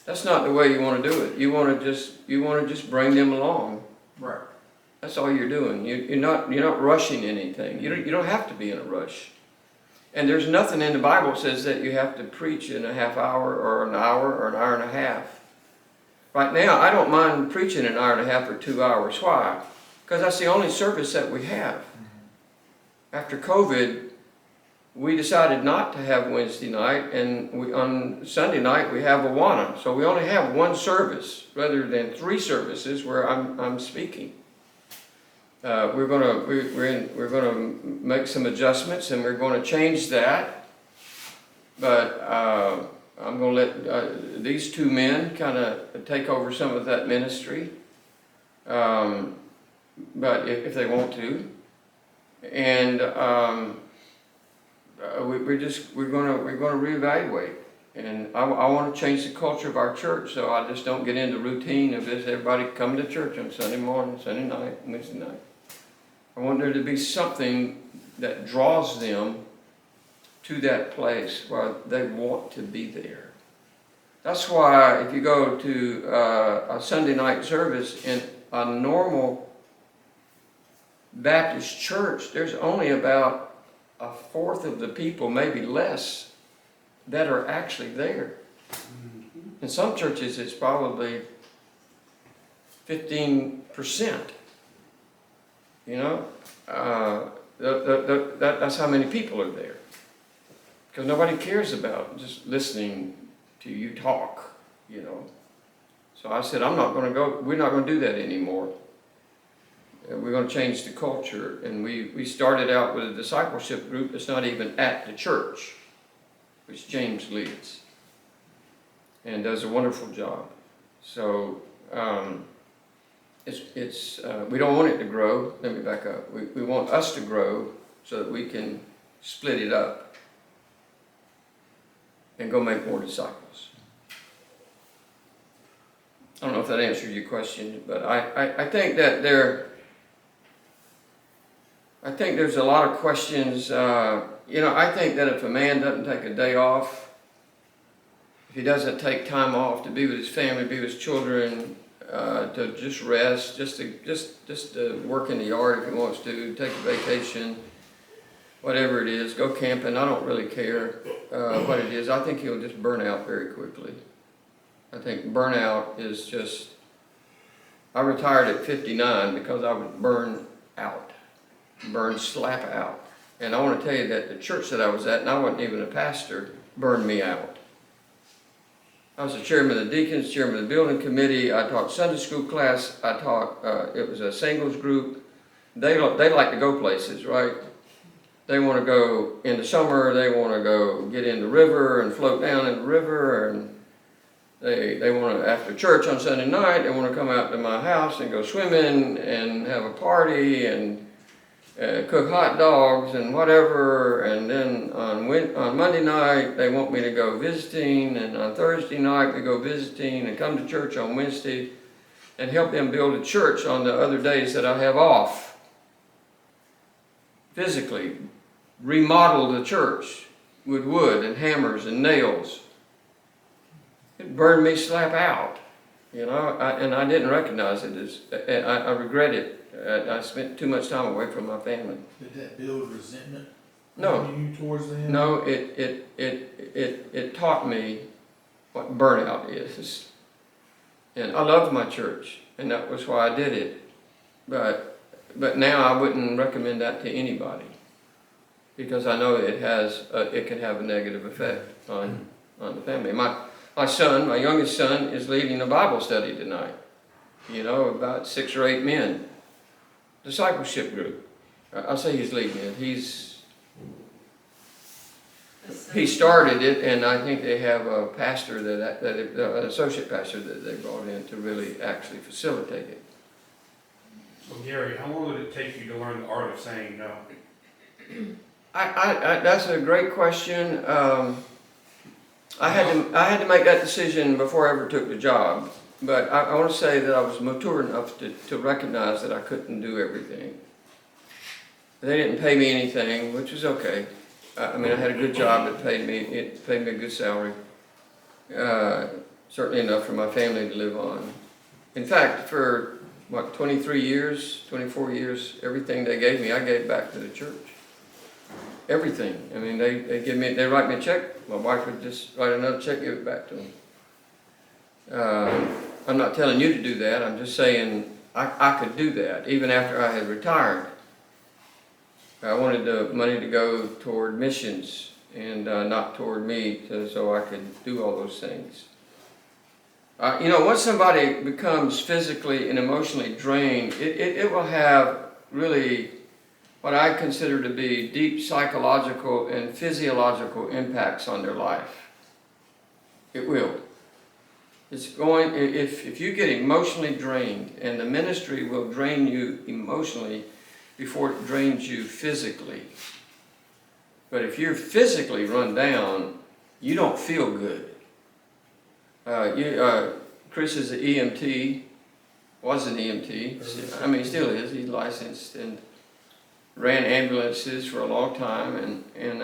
that's not the way you want to do it. You want to just bring them along. Right. That's all you're doing. You're not rushing anything. You don't have to be in a rush. And there's nothing in the Bible that says that you have to preach in a half hour or an hour and a half. Right now, I don't mind preaching an hour and a half or 2 hours. Why? Because that's the only service that we have. After COVID, we decided not to have Wednesday night, and on Sunday night we have Awana. So we only have one service rather than 3 services where I'm speaking. We're gonna make some adjustments, and we're going to change that. But I'm going to let these 2 men kind of take over some of that ministry, but if they want to, and we're going to reevaluate. And I want to change the culture of our church, so I just don't get into routine of this. Everybody come to church on Sunday morning, Sunday night, Wednesday night. I want there to be something that draws them to that place where they want to be there. That's why if you go to a Sunday night service in a normal Baptist church, there's only about 1/4 of the people, maybe less, that are actually there. In some churches, it's probably 15%. That's how many people are there. Because nobody cares about just listening to you talk, you know. So I said, we're not going to do that anymore. We're going to change the culture. And we started out with a discipleship group that's not even at the church, which James leads and does a wonderful job. So we don't want it to grow. Let me back up. We want us to grow so that we can split it up and go make more disciples. I don't know if that answers your question, but I think that there's a lot of questions. I think that if a man doesn't take a day off, if he doesn't take time off to be with his family, be with his children, to just rest, just to work in the yard if he wants to, take a vacation, whatever it is, go camping, I don't really care what it is. I think he'll just burn out very quickly. I think burnout is just, I retired at 59 because I was burned slap out. And I want to tell you that the church that I was at, and I wasn't even a pastor, burned me out. I was the chairman of the deacons, chairman of the building committee. I taught Sunday school class. I taught, it was a singles group. They like to go places, right? They want to go in the summer. They want to go get in the river and float down in the river. And they want to, after church on Sunday night, they want to come out to my house and go swimming and have a party and cook hot dogs and whatever, and then on Monday night they want me to go visiting, and on Thursday night we go visiting and come to church on Wednesday and help them build a church on the other days that I have off. Physically remodel the church with wood and hammers and nails. It burned me slap out, you know, and I didn't recognize it as, I regret it. I spent too much time away from my family. Did that build resentment? No. On you towards them? No, it taught me what burnout is. And I loved my church, and that was why I did it. But now I wouldn't recommend that to anybody, because I know it can have a negative effect on the family. My son, my youngest son, is leading a Bible study tonight. You know, about 6 or 8 men. Discipleship group. I'll say he's leading it. He started it, and I think they have a pastor an associate pastor that they brought in to really actually facilitate it. So Gary, how long did it take you to learn the art of saying no? That's a great question. I had to make that decision before I ever took the job. But I want to say that I was mature enough to recognize that I couldn't do everything. They didn't pay me anything, which was okay. I mean, I had a good job that paid me a good salary. Certainly enough for my family to live on. In fact, for 23 years, 24 years, everything they gave me, I gave back to the church. Everything. I mean, they write me a check. My wife would just write another check, give it back to them. I'm not telling you to do that. I'm just saying I could do that even after I had retired. I wanted the money to go toward missions and not toward me, so I could do all those things. Once somebody becomes physically and emotionally drained, it will have really what I consider to be deep psychological and physiological impacts on their life. It will. If you get emotionally drained, and the ministry will drain you emotionally before it drains you physically. But if you're physically run down, you don't feel good. Chris is an EMT, was an EMT. I mean, he still is. He's licensed and ran ambulances for a long time, and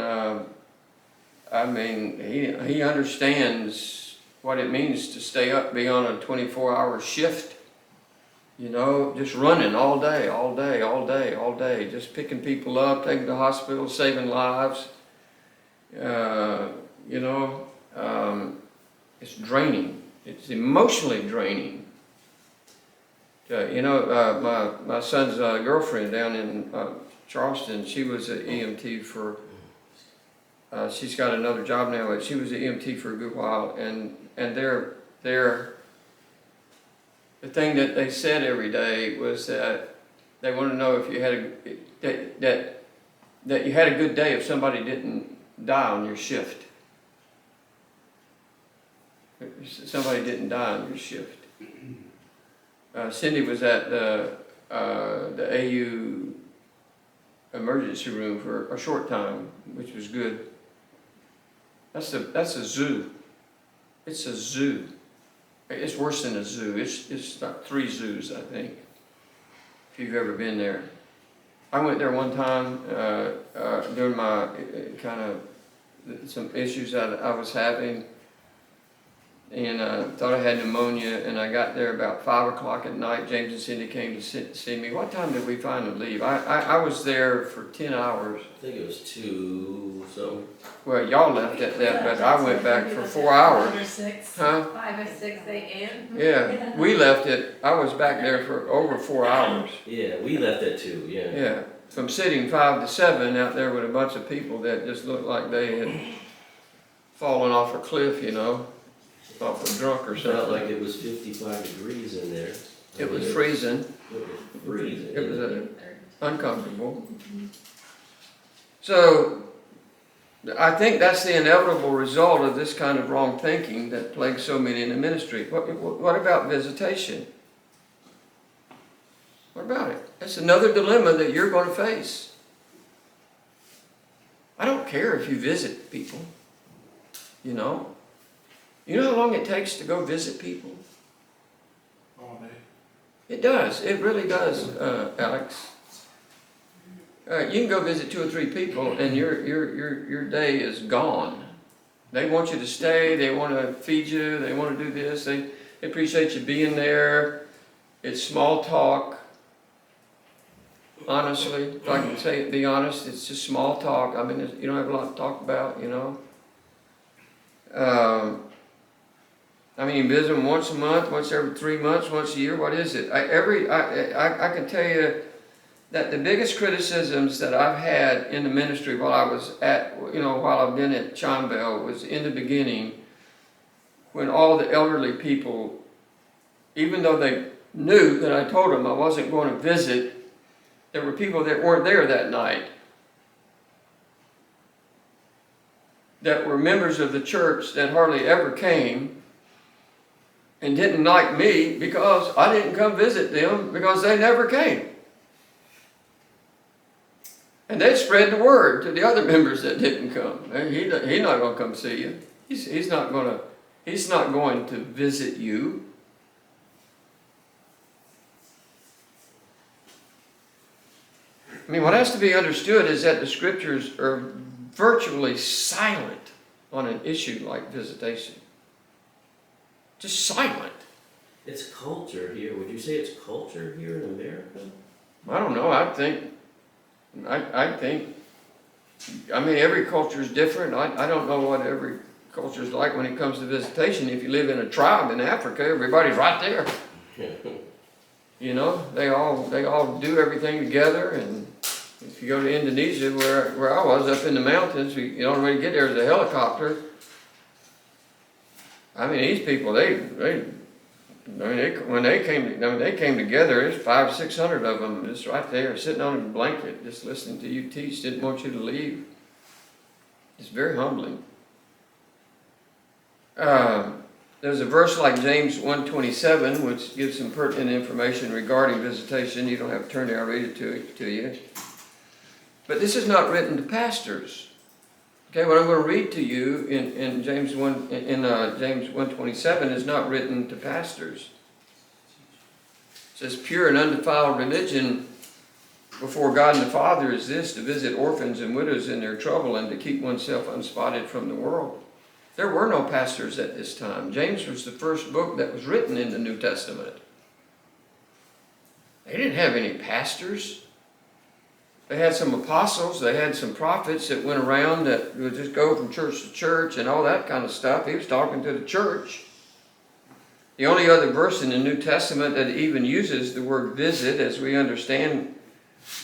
I mean, he understands what it means to stay up beyond a 24-hour shift, just running all day, just picking people up, taking to the hospital, saving lives. It's draining. It's emotionally draining. My son's girlfriend down in Charleston. She was an EMT for, she's got another job now, but she was an EMT for a good while. And the thing that they said every day was that they want to know if you had that you had a good day if somebody didn't die on your shift. If somebody didn't die on your shift. Cindy was at the AU emergency room for a short time, which was good. That's a zoo. It's a zoo. It's worse than a zoo. It's like 3 zoos, I think, if you've ever been there. I went there one time during my kind of some issues that I was having, and thought I had pneumonia, and I got there about 5 o'clock at night. James and Cindy came to see me. What time did we finally leave? I was there for 10 hours. I think it was 2, so. Well, y'all left at that, but I went back for 4 hours. 5 or 6. Huh? 5 or 6 a.m. Yeah, we left it, I was back there for over 4 hours. Yeah, we left at 2, yeah. Yeah, from sitting 5 to 7 out there with a bunch of people that just looked like they had fallen off a cliff, you know, off a drunk or It felt like something. it was 55 degrees in there. It was freezing, It was freezing. it was uncomfortable. So, I think that's the inevitable result of this kind of wrong thinking that plagues so many in the ministry. What about visitation? What about it? That's another dilemma that you're going to face. I don't care if you visit people, you know. You know how long it takes to go visit people? All day. It does. It really does, Alex. You can go visit 2 or 3 people, and your day is gone. They want you to stay. They want to feed you. They want to do this. They appreciate you being there. It's small talk. Honestly, if I can say it, be honest, it's just small talk. I mean, you don't have a lot to talk about, you know. I mean, you visit them once a month, once every 3 months, once a year. What is it? I can tell you that the biggest criticisms that I've had in the ministry while I was at, you know, while I've been at Chime Bell was in the beginning, when all the elderly people, even though they knew that I told them I wasn't going to visit, there were people that weren't there that night, that were members of the church that hardly ever came and didn't like me because I didn't come visit them because they never came. And they spread the word to the other members that didn't come. He's not going to come see you. He's not going to visit you. I mean, what has to be understood is that the scriptures are virtually silent on an issue like visitation. Just silent. It's culture here. Would you say it's culture here in America? I don't know. I think, I mean, every culture is different. I don't know what every culture is like when it comes to visitation. If you live in a tribe in Africa, everybody's right there. You know, they all do everything together. And if you go to Indonesia, where I was, up in the mountains, the only way to get there is a helicopter. I mean, these people, when they came together, there's 500-600 of them just right there, sitting on a blanket, just listening to you teach. Didn't want you to leave. It's very humbling. There's a verse like James 1:27, which gives some pertinent information regarding visitation. You don't have to turn there; I'll read it to you. But this is not written to pastors. Okay, what I'm going to read to you in James 1:27 is not written to pastors. It says, "Pure and undefiled religion before God and the Father is this: to visit orphans and widows in their trouble, and to keep oneself unspotted from the world." There were no pastors at this time. James was the first book that was written in the New Testament. They didn't have any pastors. They had some apostles, they had some prophets that went around that would just go from church to church and all that kind of stuff. He was talking to the church. The only other verse in the New Testament that even uses the word visit, as we understand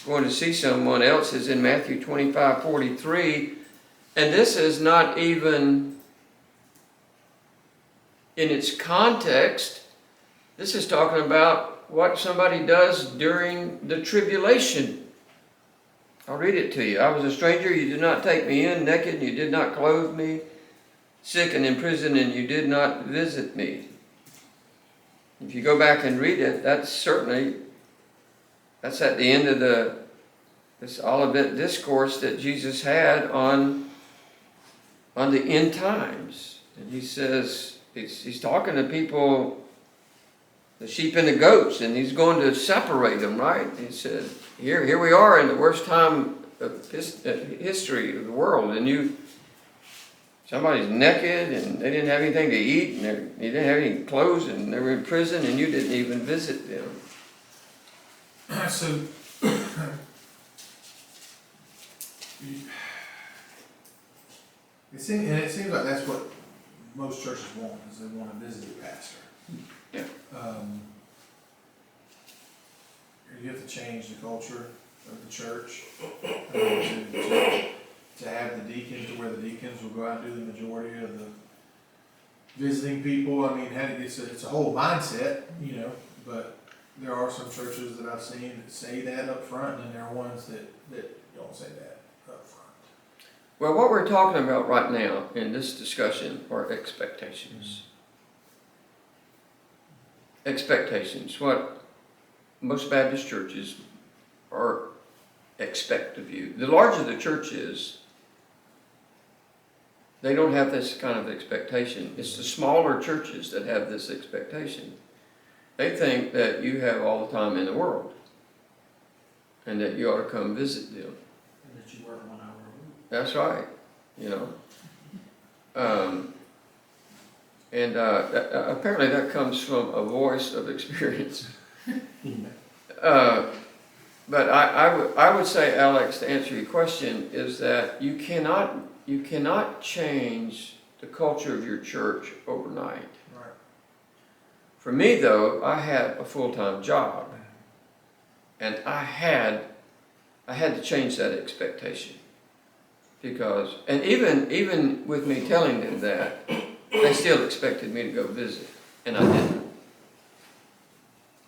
going to see someone else is in Matthew 25:43, and this is not even in its context. This is talking about what somebody does during the tribulation. I'll read it to you. I was a stranger, you did not take me in, naked, you did not clothe me, sick and in prison, and you did not visit me. If you go back and read it, that's at the end of this Olivet discourse that Jesus had on the end times. And he says, he's talking to people, the sheep and the goats, and he's going to separate them, right? He said, here we are in the worst time of history of the world, and somebody's naked, and they didn't have anything to eat, and they didn't have any clothes, and they were in prison, and you didn't even visit them. So, it seems like that's what most churches want, is they want to visit the pastor. Yeah. You have to change the culture of the church, to have the deacons, to where the deacons will go out and do the majority of the visiting people. I mean, it's a whole mindset, but there are some churches that I've seen that say that up front, and there are ones that don't say that up front. Well, what we're talking about right now in this discussion are expectations. Expectations. What most Baptist churches expect of you. The larger the church is, they don't have this kind of expectation. It's the smaller churches that have this expectation. They think that you have all the time in the world, and that you ought to come visit them. And that you work 1 hour a week. That's right, apparently that comes from a voice of experience. But I would say, Alex, to answer your question, is that you cannot change the culture of your church overnight. Right. For me, though, I had a full-time job, and I had to change that expectation, because, and even with me telling them that, they still expected me to go visit, and I didn't.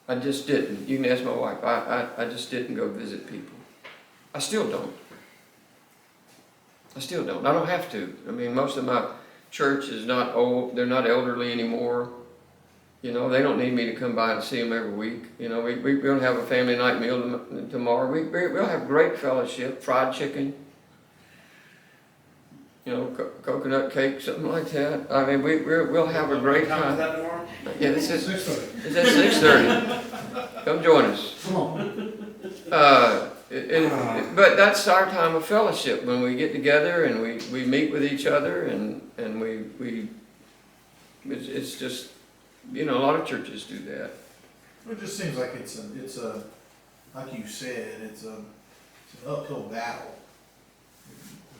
I just didn't. You can ask my wife. I just didn't go visit people. I still don't. I don't have to. I mean, most of my church is not old. They're not elderly anymore. They don't need me to come by and see them every week. We're going to have a family night meal tomorrow. We'll have great fellowship, fried chicken, coconut cake, something like that. I mean, we'll have a great Time is time. that tomorrow? Yeah, this is 6:30. it's at 6:30. Come join us. Come on. But that's our time of fellowship, when we get together and we meet with each other, and it's just, a lot of churches do that. It just seems like it's a like you said, it's an uphill battle,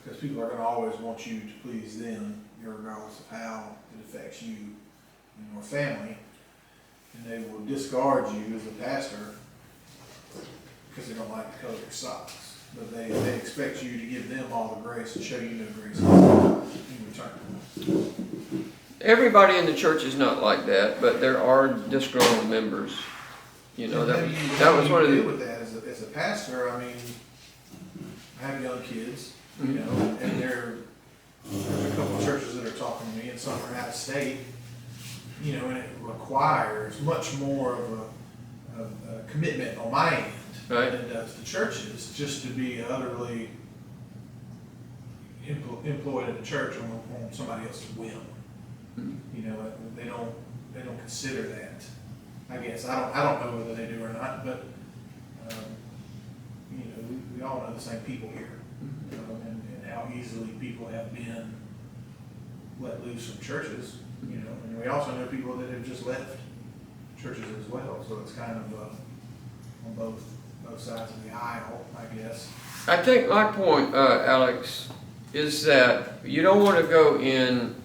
because people are going to always want you to please them, regardless of how it affects you and your family, and they will discard you as a pastor because they don't like the color of your socks, but they expect you to give them all the grace and show you no grace in return. Everybody in the church is not like that, but there are disgruntled members. That was one of the. Deal with that as a pastor. I mean, I have young kids, and there's a couple of churches that are talking to me, and some are out of state, and it requires much more of a commitment on my end Right. than it does the churches, just to be utterly employed in the church on somebody else's whim. They don't consider that. I guess I don't know whether they do or not, but we all know the same people here, and how easily people have been let loose from churches, and we also know people that have just left churches as well. So it's kind of on both sides of the aisle, I guess. I think my point, Alex, is that you don't want to go in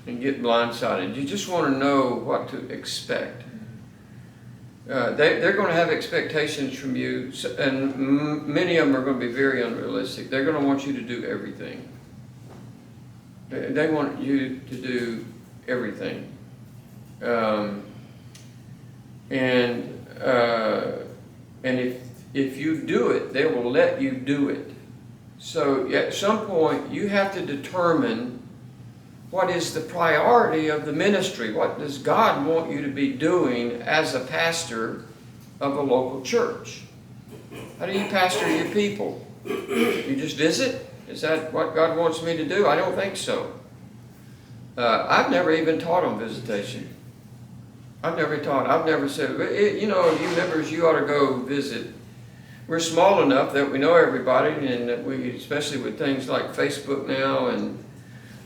and get blindsided. You just want to know what to expect. They're gonna have expectations from you, and many of them are gonna be very unrealistic. They're gonna want you to do everything. They want you to do everything. And if you do it, they will let you do it. So at some point, you have to determine what is the priority of the ministry. What does God want you to be doing as a pastor of a local church? How do you pastor your people? You just visit? Is that what God wants me to do? I don't think so. I've never even taught on visitation. I've never said, you members, you ought to go visit. We're small enough that we know everybody, and that we, especially with things like Facebook now and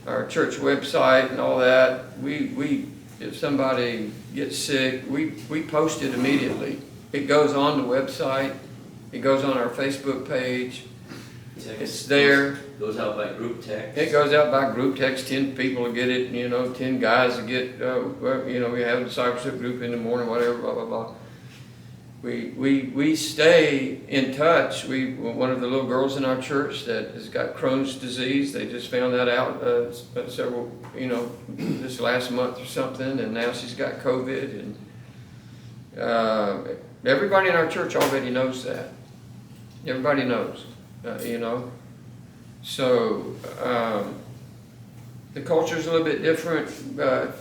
our church website and all that, if somebody gets sick, we post it immediately. It goes on the website, it goes on our Facebook page, it's there. Goes out by group text. It goes out by group text, 10 people will get it, 10 guys will get, we have a discipleship group in the morning, whatever, blah, blah, blah. We stay in touch. One of the little girls in our church that has got Crohn's disease, they just found that out several, this last month or something, and now she's got COVID, and everybody in our church already knows that. Everybody knows, So the culture's a little bit different, but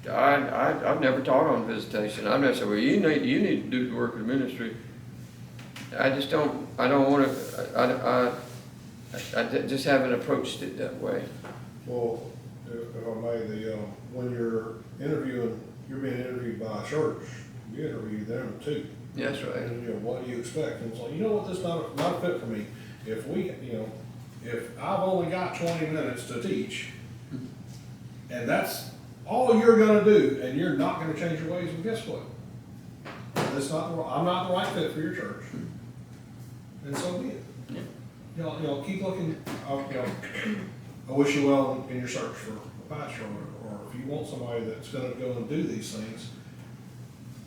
I've never taught on visitation. I've never said, well, you need to do the work of ministry. I just don't want to, I just haven't approached it that way. Well, if I may, when you're being interviewed by a church, you interview them too. That's right. And, what do you expect? And it's like, this is not a fit for me. If I've only got 20 minutes to teach, and that's all you're gonna do, and you're not gonna change your ways, and guess what? I'm not the right fit for your church. And so be it. Yeah. Keep looking, I wish you well in your search for a pastor, or if you want somebody that's gonna go and do these things,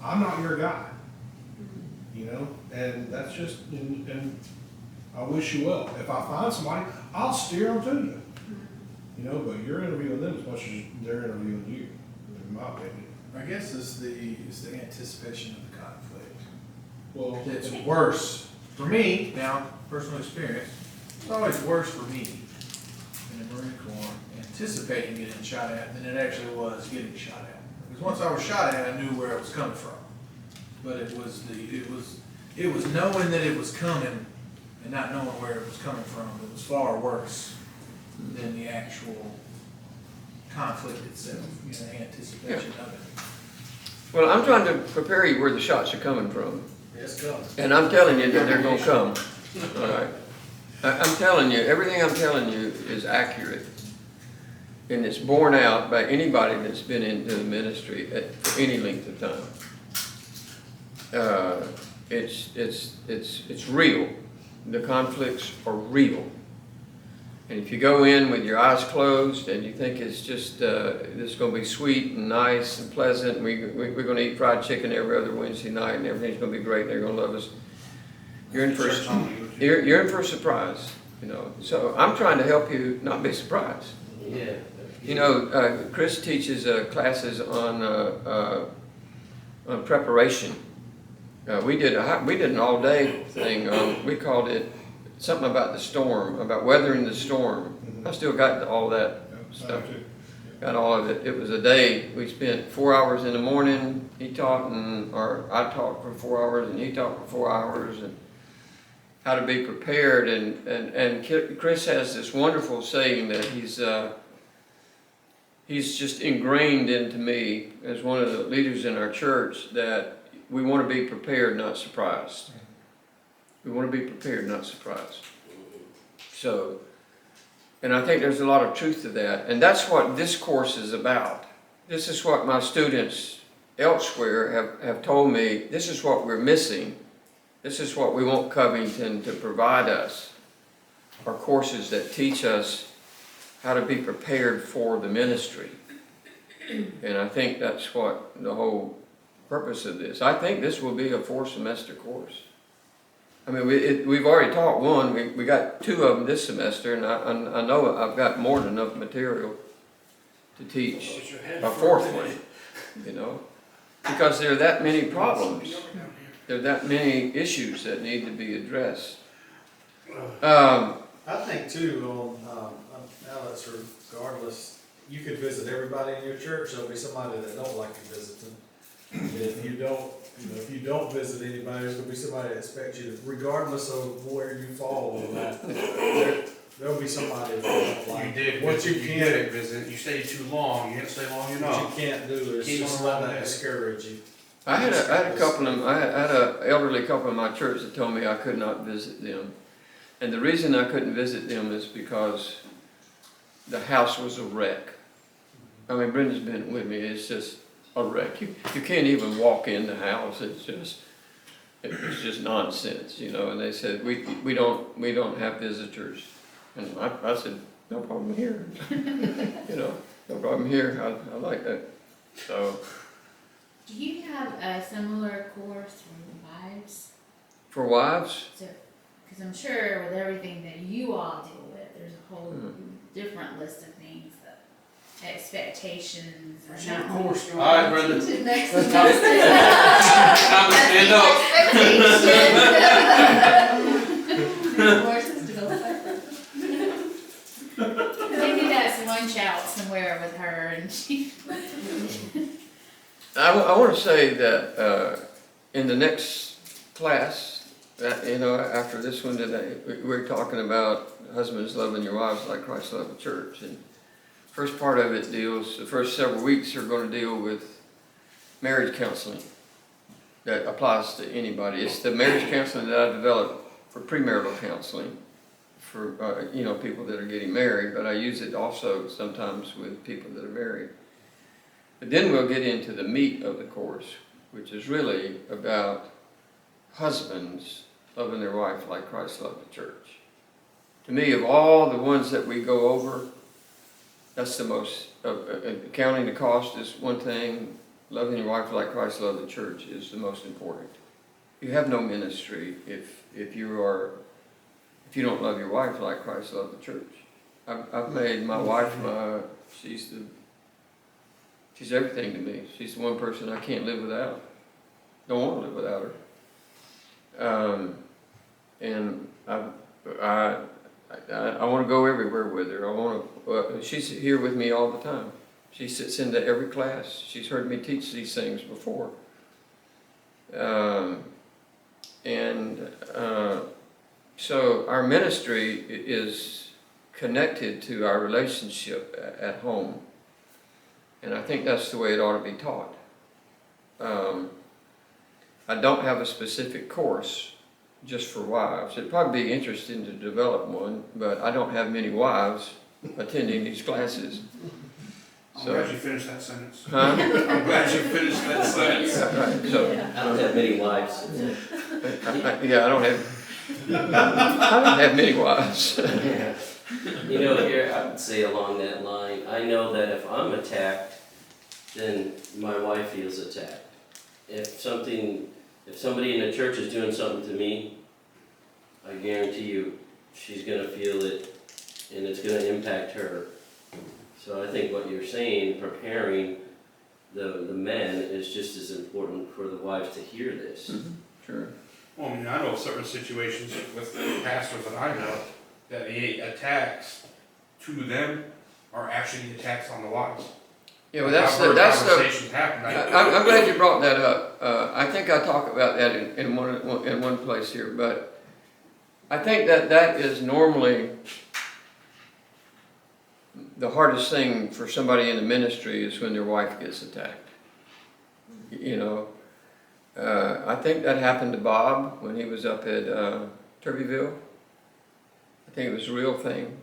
I'm not your guy. And that's just, and I wish you well. If I find somebody, I'll steer them to you. But you're interviewing them as much as they're interviewing you, in my opinion. I guess it's the anticipation of the conflict. Well, It's worse for me, now, personal experience, it's always worse for me in the Marine Corps anticipating getting shot at than it actually was getting shot at. Because once I was shot at, I knew where it was coming from. But it was knowing that it was coming and not knowing where it was coming from. It was far worse than the actual conflict itself, the anticipation of it. Well, I'm trying to prepare you where the shots are coming from. Yes, go. And I'm telling you that they're gonna come. All right. I'm telling you, everything I'm telling you is accurate. And it's borne out by anybody that's been into the ministry for any length of time. It's real. The conflicts are real. And if you go in with your eyes closed and you think it's just, this is going to be sweet and nice and pleasant, and we're going to eat fried chicken every other Wednesday night and everything's going to be great and they're going to love us, you're in for a surprise, So I'm trying to help you not be surprised. Yeah. Chris teaches classes on preparation. We did an all-day thing. We called it something about the storm, about weathering the storm. I still got all that stuff. Got all of it. It was a day. We spent 4 hours in the morning. He taught, or I taught for 4 hours, and he taught for 4 hours, and how to be prepared. And Chris has this wonderful saying that he's just ingrained into me as one of the leaders in our church, that we want to be prepared, not surprised. We want to be prepared, not surprised. So, and I think there's a lot of truth to that. And that's what this course is about. This is what my students elsewhere have told me. This is what we're missing. This is what we want Covington to provide us. Are courses that teach us how to be prepared for the ministry. And I think that's what the whole purpose of this. I think this will be a 4-semester course. I mean, we've already taught one, we got 2 of them this semester, and I know I've got more than enough material to teach Put your head a for 4th a one, minute. you know? Because there are that many problems, there are that many issues that need to be addressed. I think too, now that's regardless, you could visit everybody in your church, there'll be somebody that don't like you visiting. And if you don't, if you don't visit anybody, there's gonna be somebody that expects you to, regardless of where you fall on that, there'll be somebody that don't You like. did, What what you you can't, did visit, you stayed too long, you didn't stay long what enough. you can't do is Keep just them let around that there. discourage you. I had a couple of them, I had an elderly couple in my church that told me I could not visit them. And the reason I couldn't visit them is because the house was a wreck. I mean, Brenda's been with me, it's just a wreck. You can't even walk in the house, it's just nonsense, you know, and they said, we don't have visitors. And I said, no problem here, you know, no problem here, I like that, so. Do you have a similar course for wives? For wives, Because I'm sure with everything that you all deal with, there's a whole different list of things, that expectations or Sure, not. of course. All right, Brenda. Next Time to stand up. Horses to go Maybe that's one child somewhere with her and she. I want to say that in the next class, you know, after this one today, we're talking about husbands loving your wives like Christ loved the church. And first part of it deals, the first several weeks are going to deal with marriage counseling that applies to anybody. It's the marriage counseling that I developed for premarital counseling for, you know, people that are getting married, but I use it also sometimes with people that are married. But then we'll get into the meat of the course, which is really about husbands loving their wife like Christ loved the church. To me, of all the ones that we go over, that's the most, counting the cost is one thing, loving your wife like Christ loved the church is the most important. You have no ministry if you don't love your wife like Christ loved the church. I've made my wife she's everything to me. She's the one person I can't live without. Don't want to live without her. And I want to go everywhere with her. She's here with me all the time. She sits into every class. She's heard me teach these things before. So our ministry is connected to our relationship at home. And I think that's the way it ought to be taught. I don't have a specific course just for wives. It'd probably be interesting to develop one, but I don't have many wives attending these classes. I'm glad you finished that sentence. Huh? I'm glad you finished that sentence. Yeah, right, so, I don't have many wives. I don't have many wives. You know, here, I would say along that line, I know that if I'm attacked, then my wife feels attacked. If somebody in the church is doing something to me, I guarantee you, she's gonna feel it, and it's gonna impact her. So I think what you're saying, preparing the men, is just as important for the wives to hear this. Sure. Well, I mean, I know certain situations with pastors that I know, that the attacks to them are actually attacks on the wives. Yeah, well, I've heard that's the. conversations happen. I'm glad you brought that up. I think I talk about that in one place here, but I think that is normally the hardest thing for somebody in the ministry is when their wife gets attacked. You know, I think that happened to Bob when he was up at Turbyville. I think it was a real thing.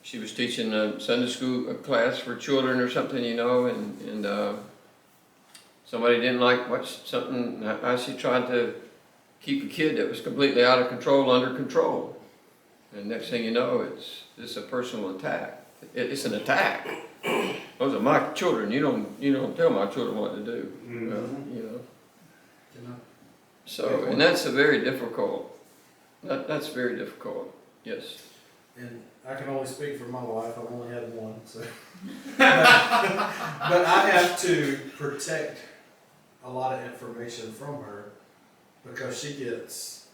She was teaching a Sunday school class for children or something, you know, and somebody didn't like how she tried to keep a kid that was completely out of control under control. And next thing you know, it's a personal attack. It's an attack. Those are my children, you don't tell my children what to do, Mhm. you know. You know? So, and that's a very difficult, that's very difficult, yes. And I can only speak for my wife, I've only had one, so. But I have to protect a lot of information from her because she gets,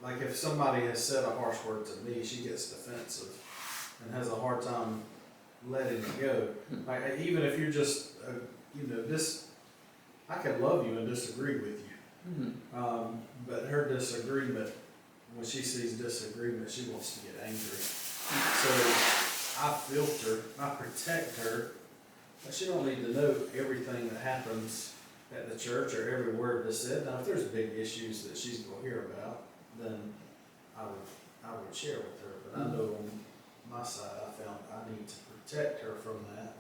like if somebody has said a harsh word to me, she gets defensive and has a hard time letting it go. Like even if you're just, I can love you and disagree with you. Mhm. But her disagreement, when she sees disagreement, she wants to get angry. So I filter, I protect her, but she don't need to know everything that happens at the church or every word that's said. Now, if there's big issues that she's gonna hear about, then I would share with her. But I know on my side, I found I need to protect her from that,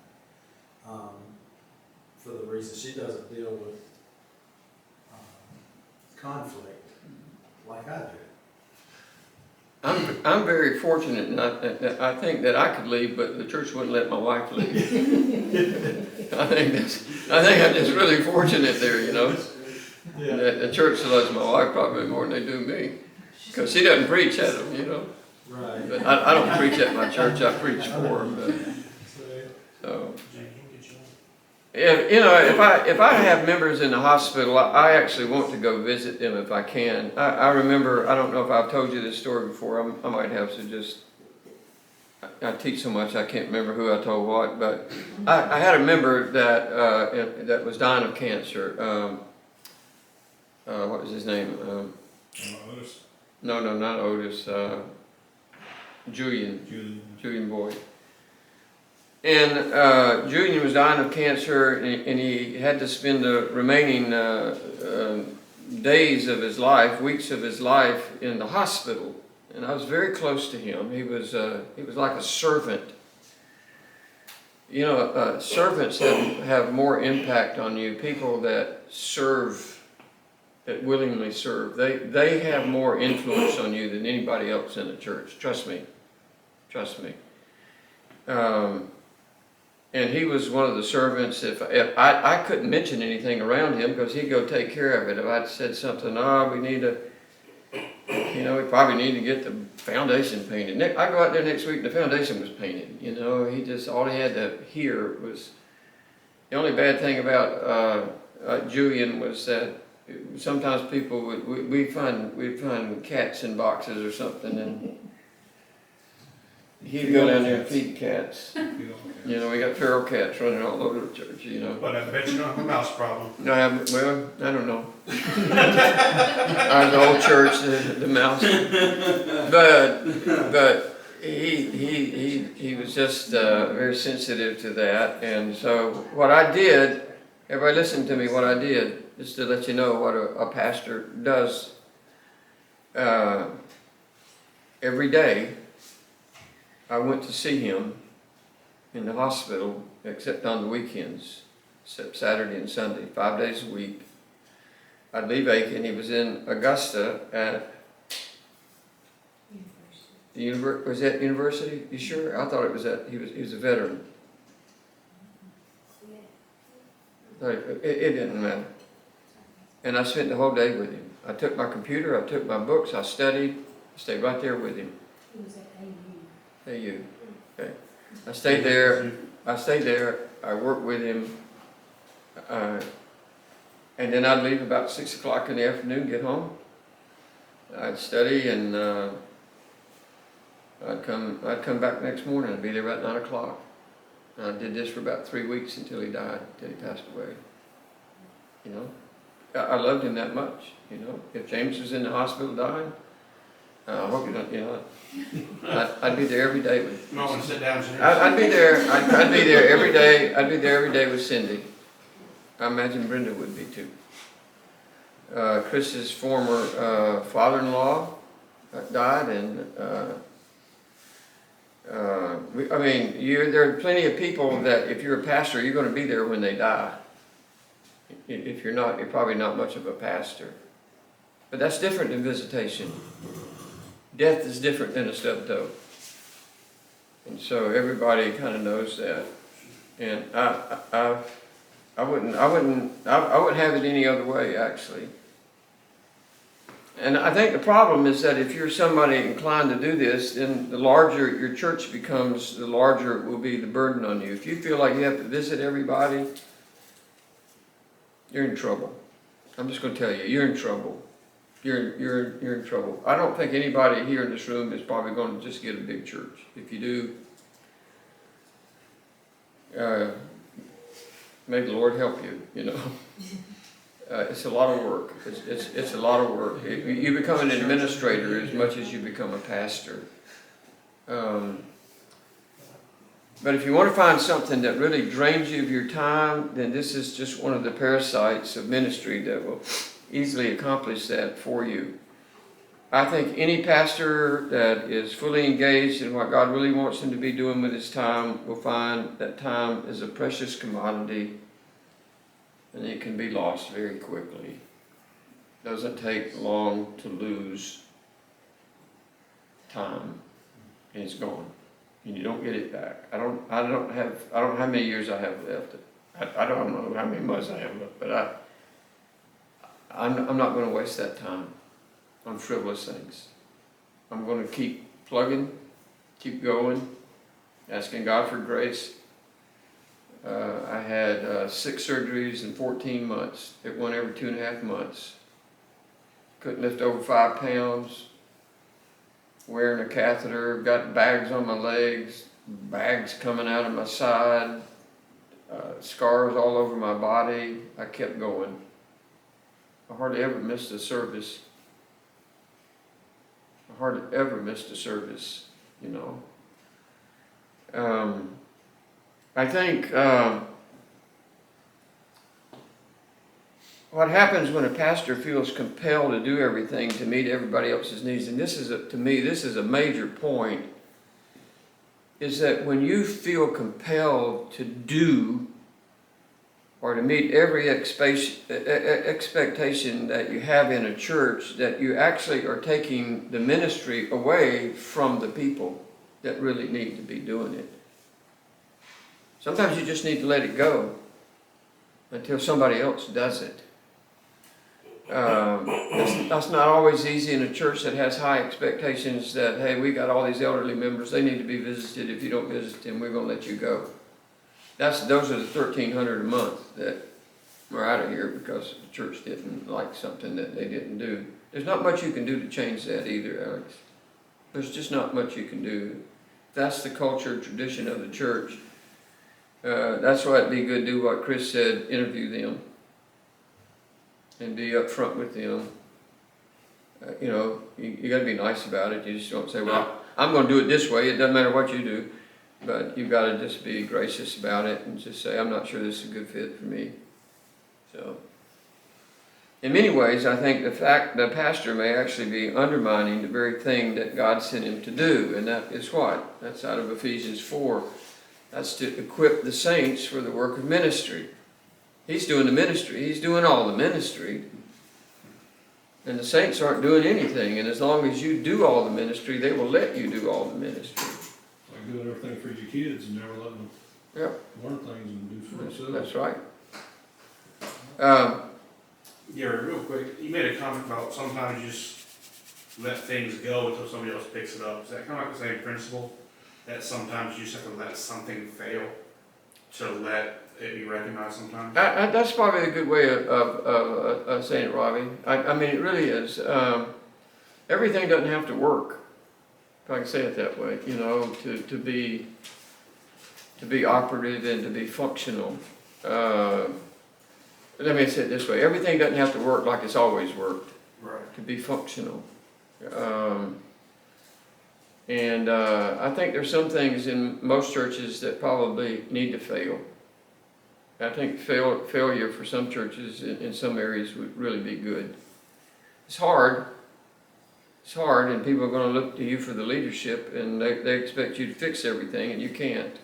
for the reason she doesn't deal with conflict like I do. I'm very fortunate, and I think that I could leave, but the church wouldn't let my wife leave. I think I'm just really fortunate there, you know. Yeah. That the church loves my wife probably more than they do me, because she doesn't preach at them, you know. Right. But I don't preach at my church, I preach for them, so. If I have members in the hospital, I actually want to go visit them if I can. I remember, I don't know if I've told you this story before, I might have, so just, I teach so much I can't remember who I told what, but I had a member that was dying of cancer. What was his name? Otis. No, not Otis, Julian Boyd. And Julian was dying of cancer, and he had to spend the remaining days of his life, weeks of his life, in the hospital. And I was very close to him. He was like a servant. You know, servants have more impact on you. People that serve, that willingly serve, they have more influence on you than anybody else in the church. Trust me. And he was one of the servants. If I couldn't mention anything around him because he'd go take care of it. If I'd said something, we need to, we probably need to get the foundation painted. I go out there next week and the foundation was painted. You know, all he had to hear was, the only bad thing about Julian was that sometimes people we'd find cats in boxes or something, and he'd go down there and feed cats. You know, we got feral cats running all over the church, you know. But I bet you don't have a mouse problem. No, I don't know. Our old church, the mouse. But he was just very sensitive to that. And so what I did, everybody listen to me, what I did, just to let you know what a pastor does. Every day, I went to see him in the hospital, except on the weekends, except Saturday and Sunday, 5 days a week. I'd leave Aiken. He was in Augusta at the university. Was that university? You sure? I thought it was he was a veteran. It didn't matter. And I spent the whole day with him. I took my computer, I took my books, I studied, stayed right there with him. It was at AU. AU. Okay. I stayed there, I worked with him, and then I'd leave about 6 o'clock in the afternoon, get home. I'd study, and I'd come back next morning, I'd be there about 9 o'clock. And I did this for about 3 weeks until he died, until he passed away. You know, I loved him that much, you know. If James was in the hospital dying, I hope you don't, you know, I'd be there every day with him. You might want to sit down, James. I'd be there. I'd be there every day. I'd be there every day with Cindy. I imagine Brenda would be too. Chris's former father-in-law died, and there are plenty of people that if you're a pastor, you're going to be there when they die. If you're not, you're probably not much of a pastor. But that's different than visitation. Death is different than a stubbed toe. And so everybody kind of knows that. And I wouldn't have it any other way, actually. And I think the problem is that if you're somebody inclined to do this, then the larger your church becomes, the larger will be the burden on you. If you feel like you have to visit everybody, you're in trouble. I'm just going to tell you, you're in trouble. You're in trouble. I don't think anybody here in this room is probably going to just get a big church. If you do, may the Lord help you, you know. It's a lot of work. It's a lot of work. You become an administrator as much as you become a pastor. But if you want to find something that really drains you of your time, then this is just one of the parasites of ministry that will easily accomplish that for you. I think any pastor that is fully engaged in what God really wants him to be doing with his time will find that time is a precious commodity, and it can be lost very quickly. It doesn't take long to lose time, and it's gone, and you don't get it back. I don't know how many years I have left. I don't know how many months I have left, but I'm not going to waste that time on frivolous things. I'm going to keep plugging, keep going, asking God for grace. I had 6 surgeries in 14 months. It went every 2.5 months. Couldn't lift over 5 pounds. Wearing a catheter, got bags on my legs, bags coming out of my side, scars all over my body. I kept going. I hardly ever missed a service. You know. I think what happens when a pastor feels compelled to do everything to meet everybody else's needs, and this is to me this is a major point, is that when you feel compelled to do or to meet every expectation that you have in a church, that you actually are taking the ministry away from the people that really need to be doing it. Sometimes you just need to let it go until somebody else does it. That's not always easy in a church that has high expectations that, hey, we got all these elderly members, they need to be visited. If you don't visit them, we're going to let you go. Those are the $1,300 a month that we're out of here because the church didn't like something that they didn't do. There's not much you can do to change that either, Alex. There's just not much you can do. That's the culture, tradition of the church. That's why it'd be good to do what Chris said, interview them and be upfront with them. You know, you got to be nice about it. You just don't say, well, I'm going to do it this way. It doesn't matter what you do. But you've got to just be gracious about it and just say, I'm not sure this is a good fit for me. So, in many ways, I think the pastor may actually be undermining the very thing that God sent him to do. And that is what? That's out of Ephesians 4. That's to equip the saints for the work of ministry. He's doing the ministry. He's doing all the ministry. And the saints aren't doing anything. And as long as you do all the ministry, they will let you do all the ministry. Like doing everything for your kids and never letting them learn things and do for themselves. That's right. Yeah, real quick, you made a comment about sometimes you just let things go until somebody else picks it up. Is that kind of like the same principle? That sometimes you just have to let something fail to let it be recognized sometimes? That's probably a good way of saying it, Robbie. I mean, it really is. Everything doesn't have to work, if I can say it that way, you know, to be operative and to be functional. Let me say it this way. Everything doesn't have to work like it's always worked. Right. To be functional. I think there's some things in most churches that probably need to fail. I think failure for some churches in some areas would really be good. It's hard, and people are going to look to you for the leadership, and they expect you to fix everything, and you can't.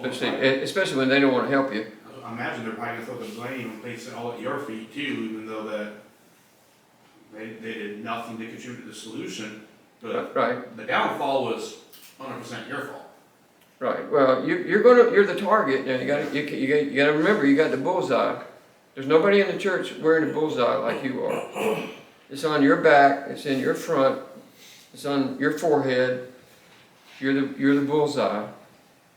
Especially when they don't want to help you. I imagine they're probably going to throw the blame and place it all at your feet too, even though that they did nothing to contribute to the solution. But Right. the downfall was 100% your fault. Right, well, you're the target, and you gotta remember, you got the bullseye. There's nobody in the church wearing a bullseye like you are. It's on your back, it's in your front, it's on your forehead. You're the bullseye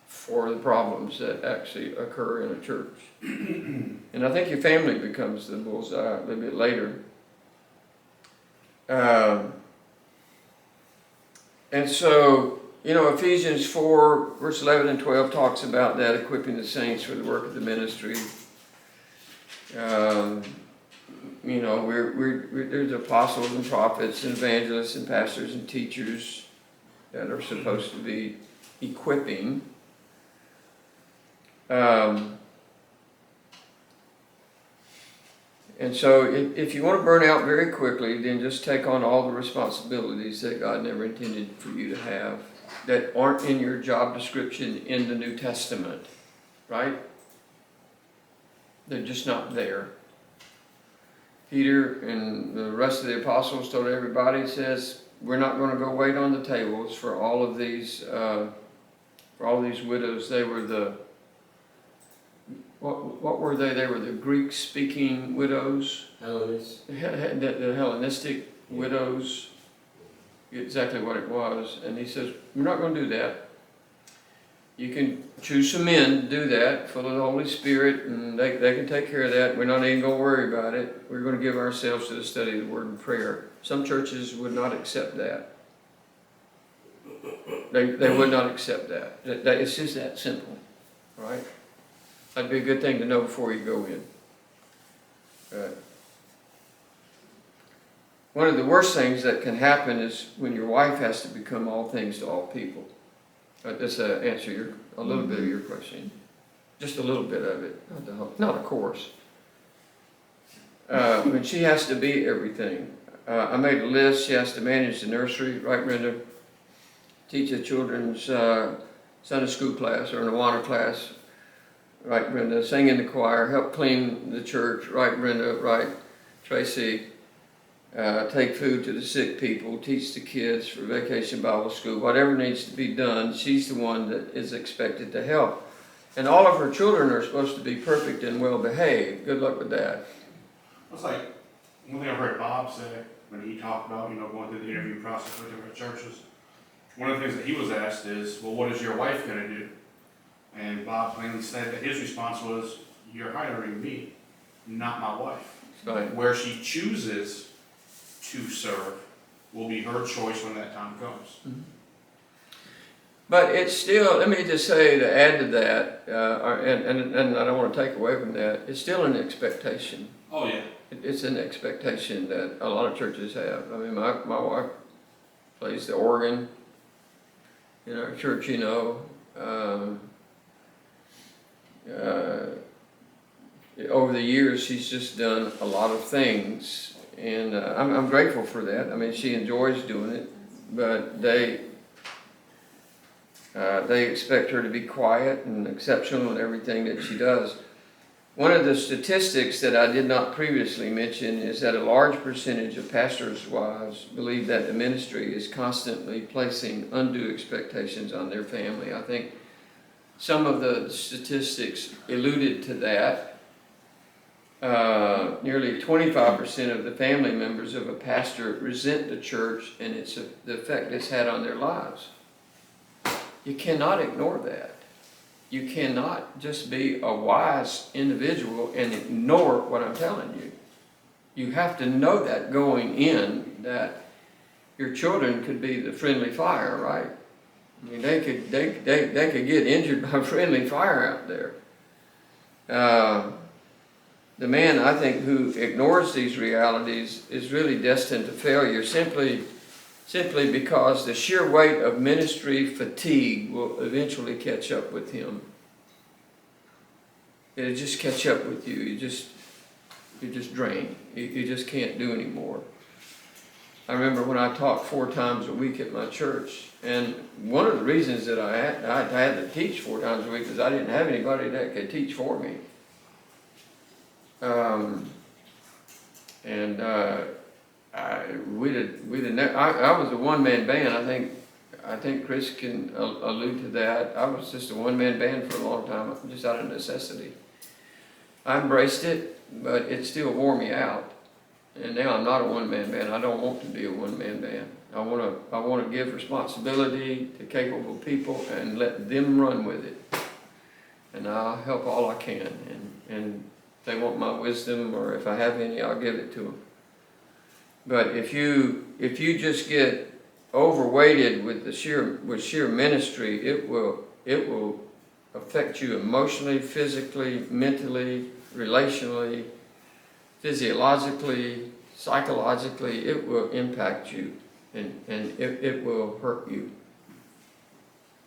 for the problems that actually occur in a church. And I think your family becomes the bullseye a little bit later. And so, Ephesians 4, verse 11 and 12 talks about that, equipping the saints for the work of the ministry. There's apostles and prophets and evangelists and pastors and teachers that are supposed to be equipping. And so if you want to burn out very quickly, then just take on all the responsibilities that God never intended for you to have, that aren't in your job description in the New Testament, right? They're just not there. Peter and the rest of the apostles told everybody, says, we're not going to go wait on the tables for all of these widows. They were what were they? They were the Greek-speaking widows. Hellenists. The Hellenistic widows. Exactly what it was. And he says, we're not going to do that. You can choose some men to do that, full of the Holy Spirit, and they can take care of that. We're not even going to worry about it. We're going to give ourselves to the study of the Word and prayer. Some churches would not accept that. They would not accept that. It's just that simple, right? That'd be a good thing to know before you go in. One of the worst things that can happen is when your wife has to become all things to all people. This answer a little bit of your question. Just a little bit of it, not of course. When she has to be everything. I made a list. She has to manage the nursery, right, Brenda? Teach a children's Sunday school class or an Awana class, right, Brenda? Sing in the choir, help clean the church, right, Brenda? Right, Tracy? Take food to the sick people, teach the kids for vacation Bible school, whatever needs to be done, she's the one that is expected to help. And all of her children are supposed to be perfect and well behaved. Good luck with that. It's like, one thing I heard Bob say when he talked about, going through the interview process with different churches. One of the things that he was asked is, well, what is your wife going to do? And Bob plainly said that his response was, you're hiring me, not my wife. Right. Where she chooses to serve will be her choice when that time comes. Mm-hmm. But it's still, let me just say, to add to that, and I don't want to take away from that, it's still an expectation. Oh, yeah. It's an expectation that a lot of churches have. I mean, my wife plays the organ in our church, over the years, she's just done a lot of things, and I'm grateful for that. I mean, she enjoys doing it, but they expect her to be quiet and exceptional in everything that she does. One of the statistics that I did not previously mention is that a large percentage of pastors' wives believe that the ministry is constantly placing undue expectations on their family. I think some of the statistics alluded to that. Nearly 25% of the family members of a pastor resent the church and the effect it's had on their lives. You cannot ignore that. You cannot just be a wise individual and ignore what I'm telling you. You have to know that going in, that your children could be the friendly fire, right? I mean, they could get injured by friendly fire out there. The man, I think, who ignores these realities is really destined to failure simply because the sheer weight of ministry fatigue will eventually catch up with him. It'll just catch up with you. You just drain. You just can't do anymore. I remember when I taught 4 times a week at my church, and one of the reasons that I had to teach 4 times a week is I didn't have anybody that could teach for me. I was a one-man band. I think I think Chris can allude to that. I was just a one-man band for a long time, just out of necessity. I embraced it, but it still wore me out. And now I'm not a one-man band. I don't want to be a one-man band. I want to give responsibility to capable people and let them run with it. And I'll help all I can. And if they want my wisdom, or if I have any, I'll give it to them. But if you just get overweighted with sheer ministry, it will affect you emotionally, physically, mentally, relationally, physiologically, psychologically. It will impact you, and it will hurt you.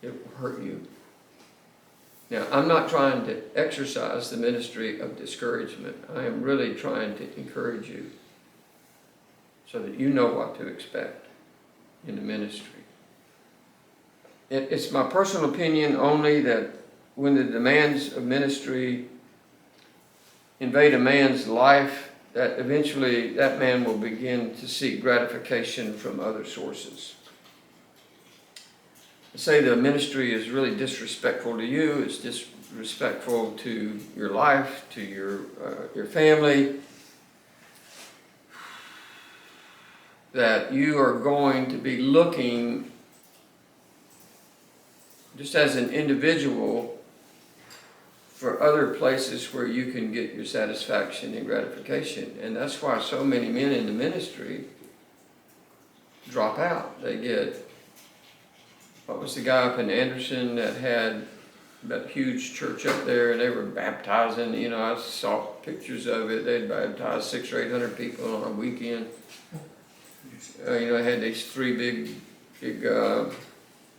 It will hurt you. Now, I'm not trying to exercise the ministry of discouragement. I am really trying to encourage you so that you know what to expect in the ministry. It's my personal opinion only that when the demands of ministry invade a man's life, that eventually that man will begin to seek gratification from other sources. Say the ministry is really disrespectful to you, it's disrespectful to your life, to your family, that you are going to be looking, just as an individual, for other places where you can get your satisfaction and gratification. And that's why so many men in the ministry drop out. They get, what was the guy up in Anderson that had that huge church up there, and they were baptizing, you know, I saw pictures of it. They'd baptize 600 or 800 people on a weekend. You know, they had these three big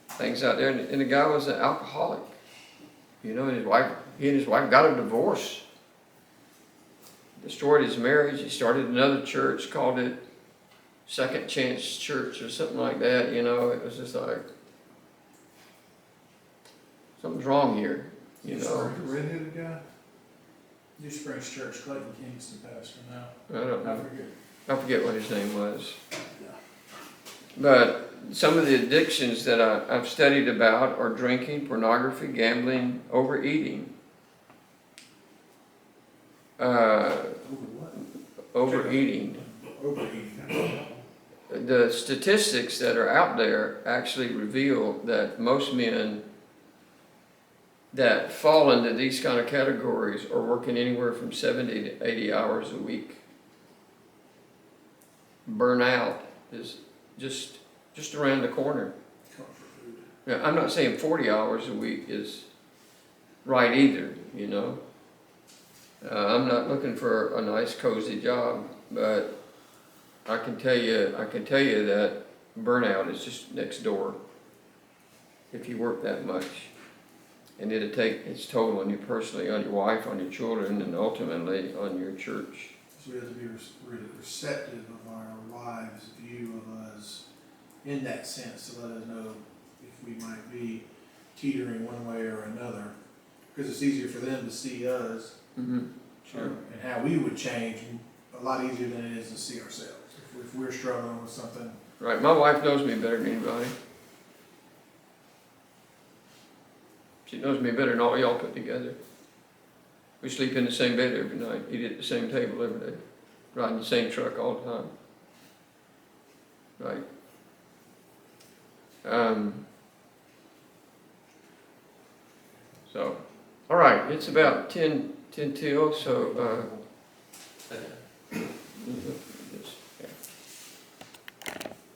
things out there, and the guy was an alcoholic. You know, and he and his wife got a divorce. Destroyed his marriage. He started another church, called it Second Chance Church or something like that. You know, it was just like, something's wrong here, you know. The redheaded guy? New Springs Church, Clayton Kingston pastor now. I don't I know. forget. I forget what his name was. But some of the addictions that I've studied about are drinking, pornography, gambling, overeating. Overeating. Overeating. The statistics that are out there actually reveal that most men that fall into these kind of categories are working anywhere from 70 to 80 hours a week. Burnout is just around the corner. Now, I'm not saying 40 hours a week is right either, you know. I'm not looking for a nice cozy job, but I can tell you that burnout is just next door if you work that much. And it'll take its toll on you personally, on your wife, on your children, and ultimately on your church. So we have to be really receptive of our wives' view of us in that sense, to let us know if we might be teetering one way or another. Because it's easier for them to see us Sure. and how we would change, a lot easier than it is to see ourselves. If we're struggling with something. Right, my wife knows me better than anybody. She knows me better than all y'all put together. We sleep in the same bed every night, eat at the same table every day, ride in the same truck all the time. Right. So, all right, it's about 10 till, so